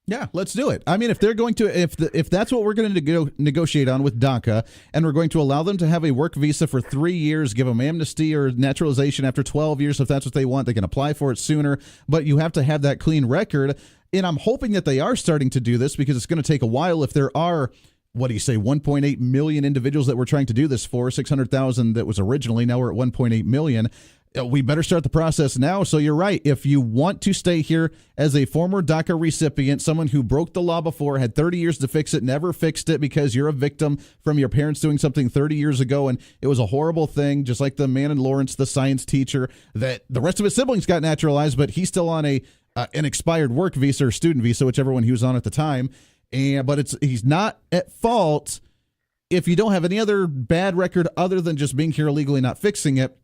Yeah, let's do it. I mean, if they're going to, if that's what we're going to negotiate on with DACA, and we're going to allow them to have a work visa for 3 years, give them amnesty or naturalization after 12 years, if that's what they want, they can apply for it sooner. But you have to have that clean record. And I'm hoping that they are starting to do this, because it's going to take a while. If there are, what do you say, 1.8 million individuals that we're trying to do this for, 600,000 that was originally, now we're at 1.8 million. We better start the process now. So you're right. If you want to stay here as a former DACA recipient, someone who broke the law before, had 30 years to fix it, never fixed it because you're a victim from your parents doing something 30 years ago, and it was a horrible thing, just like the man in Lawrence, the science teacher, that the rest of his siblings got naturalized, but he's still on an expired work visa or student visa, whichever one he was on at the time. But he's not at fault if you don't have any other bad record other than just being here illegally, not fixing it.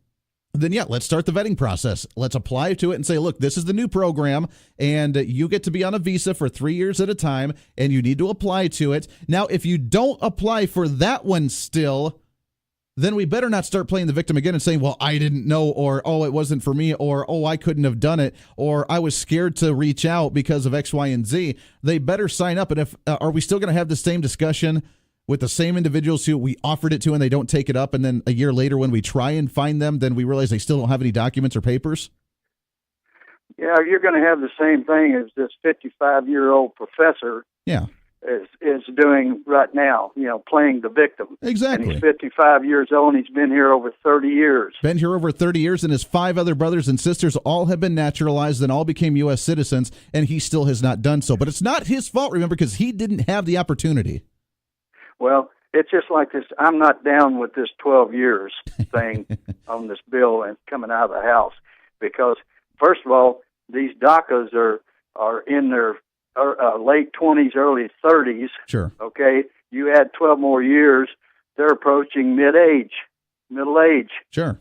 Then, yeah, let's start the vetting process. Let's apply to it and say, look, this is the new program, and you get to be on a visa for 3 years at a time, and you need to apply to it. Now, if you don't apply for that one still, then we better not start playing the victim again and saying, well, I didn't know, or, oh, it wasn't for me, or, oh, I couldn't have done it, or I was scared to reach out because of X, Y, and Z. They better sign up. And if are we still going to have the same discussion with the same individuals who we offered it to and they don't take it up, and then a year later when we try and find them, then we realize they still don't have any documents or papers? Yeah, you're going to have the same thing as this 55-year-old professor is doing right now, playing the victim. Exactly. And he's 55 years old, and he's been here over 30 years. Been here over 30 years, and his 5 other brothers and sisters all have been naturalized and all became U.S. citizens, and he still has not done so. But it's not his fault, remember, because he didn't have the opportunity. Well, it's just like this. I'm not down with this 12 years thing on this bill and coming out of the House, because, first of all, these DACAs are in their late 20s, early 30s. Sure. Okay? You add 12 more years, they're approaching middle age. Sure.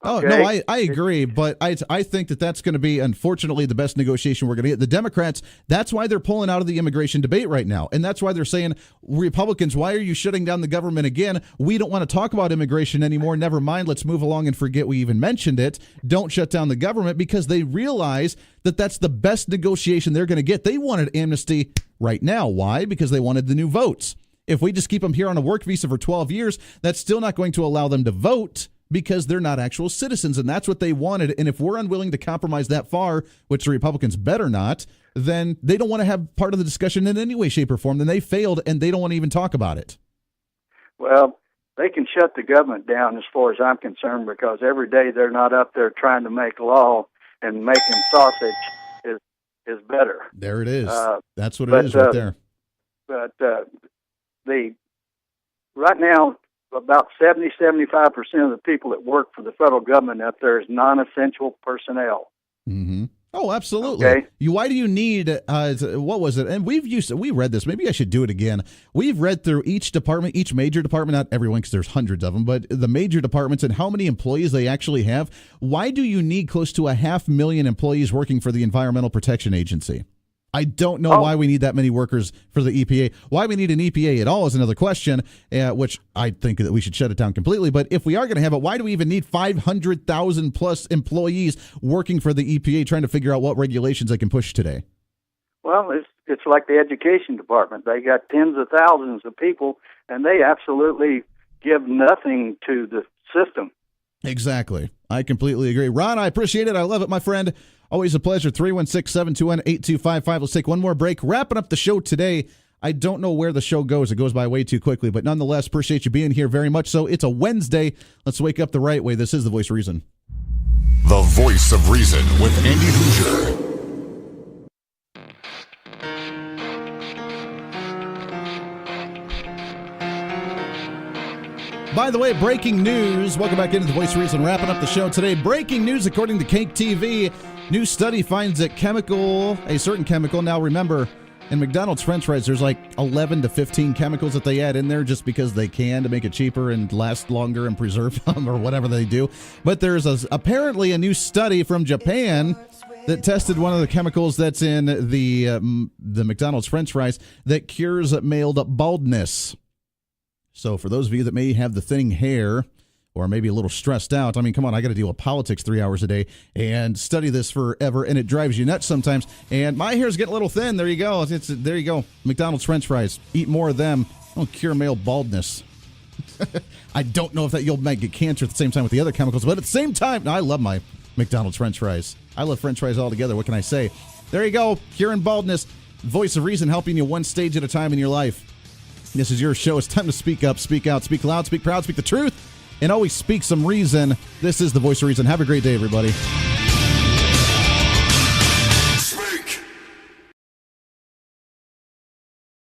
Oh, okay? no, I agree, but I think that's going to be, unfortunately, the best negotiation we're going to get. The Democrats, that's why they're pulling out of the immigration debate right now, and that's why they're saying, Republicans, why are you shutting down the government again? We don't want to talk about immigration anymore. Never mind, let's move along and forget we even mentioned it. Don't shut down the government, because they realize that that's the best negotiation they're going to get. They wanted amnesty right now. Why? Because they wanted the new votes. If we just keep them here on a work visa for 12 years, that's still not going to allow them to vote, because they're not actual citizens, and that's what they wanted. And if we're unwilling to compromise that far, which the Republicans better not, then they don't want to have part of the discussion in any way, shape, or form. Then they failed, and they don't want to even talk about it. Well, they can shut the government down as far as I'm concerned, because every day they're not up there trying to make law, and making sausage is better. There it is. That's what it is right there. But right now, about 70-75% of the people that work for the federal government up there is non-essential personnel. Mm-hmm. Oh, absolutely. Okay. Why do you need, what was it? And we read this. Maybe I should do it again. We've read through each department, each major department, not everyone because there's hundreds of them, but the major departments and how many employees they actually have. Why do you need close to 500,000 employees working for the Environmental Protection Agency? I don't know why we need that many workers for the EPA. Why we need an EPA at all is another question, which I think that we should shut it down completely. But if we are going to have it, why do we even need 500,000 plus employees working for the EPA trying to figure out what regulations they can push today? Well, it's like the education department. They got tens of thousands of people, and they absolutely give nothing to the system. Exactly. I completely agree. Ron, I appreciate it. I love it, my friend. Always a pleasure. 316-721-8255. Let's take one more break. Wrapping up the show today. I don't know where the show goes. It goes by way too quickly, but nonetheless, appreciate you being here very much so. It's a Wednesday. Let's wake up the right way. This is The Voice of Reason. The Voice of Reason with Andy Hoosier. By the way, breaking news. Welcome back into The Voice of Reason. Wrapping up the show today. Breaking news, according to Cake TV. New study finds that a certain chemical. Now remember, in McDonald's French fries, there's like 11 to 15 chemicals that they add in there just because they can to make it cheaper and last longer and preserve them or whatever they do. But there's apparently a new study from Japan that tested one of the chemicals that's in the McDonald's French fries that cures male baldness. So for those of you that may have the thinning hair or maybe a little stressed out. I mean, come on, I got to deal with politics 3 hours a day and study this forever, and it drives you nuts sometimes. And my hair's getting a little thin. There you go. There you go. McDonald's French fries. Eat more of them. Don't cure male baldness. I don't know if that you'll might get cancer at the same time with the other chemicals, but at the same time, no, I love my McDonald's French fries. I love French fries altogether. What can I say? There you go. Curing baldness. Voice of reason, helping you one stage at a time in your life. This is your show. It's time to speak up, speak out, speak loud, speak proud, speak the truth, and always speak some reason. This is the Voice of Reason. Have a great day, everybody.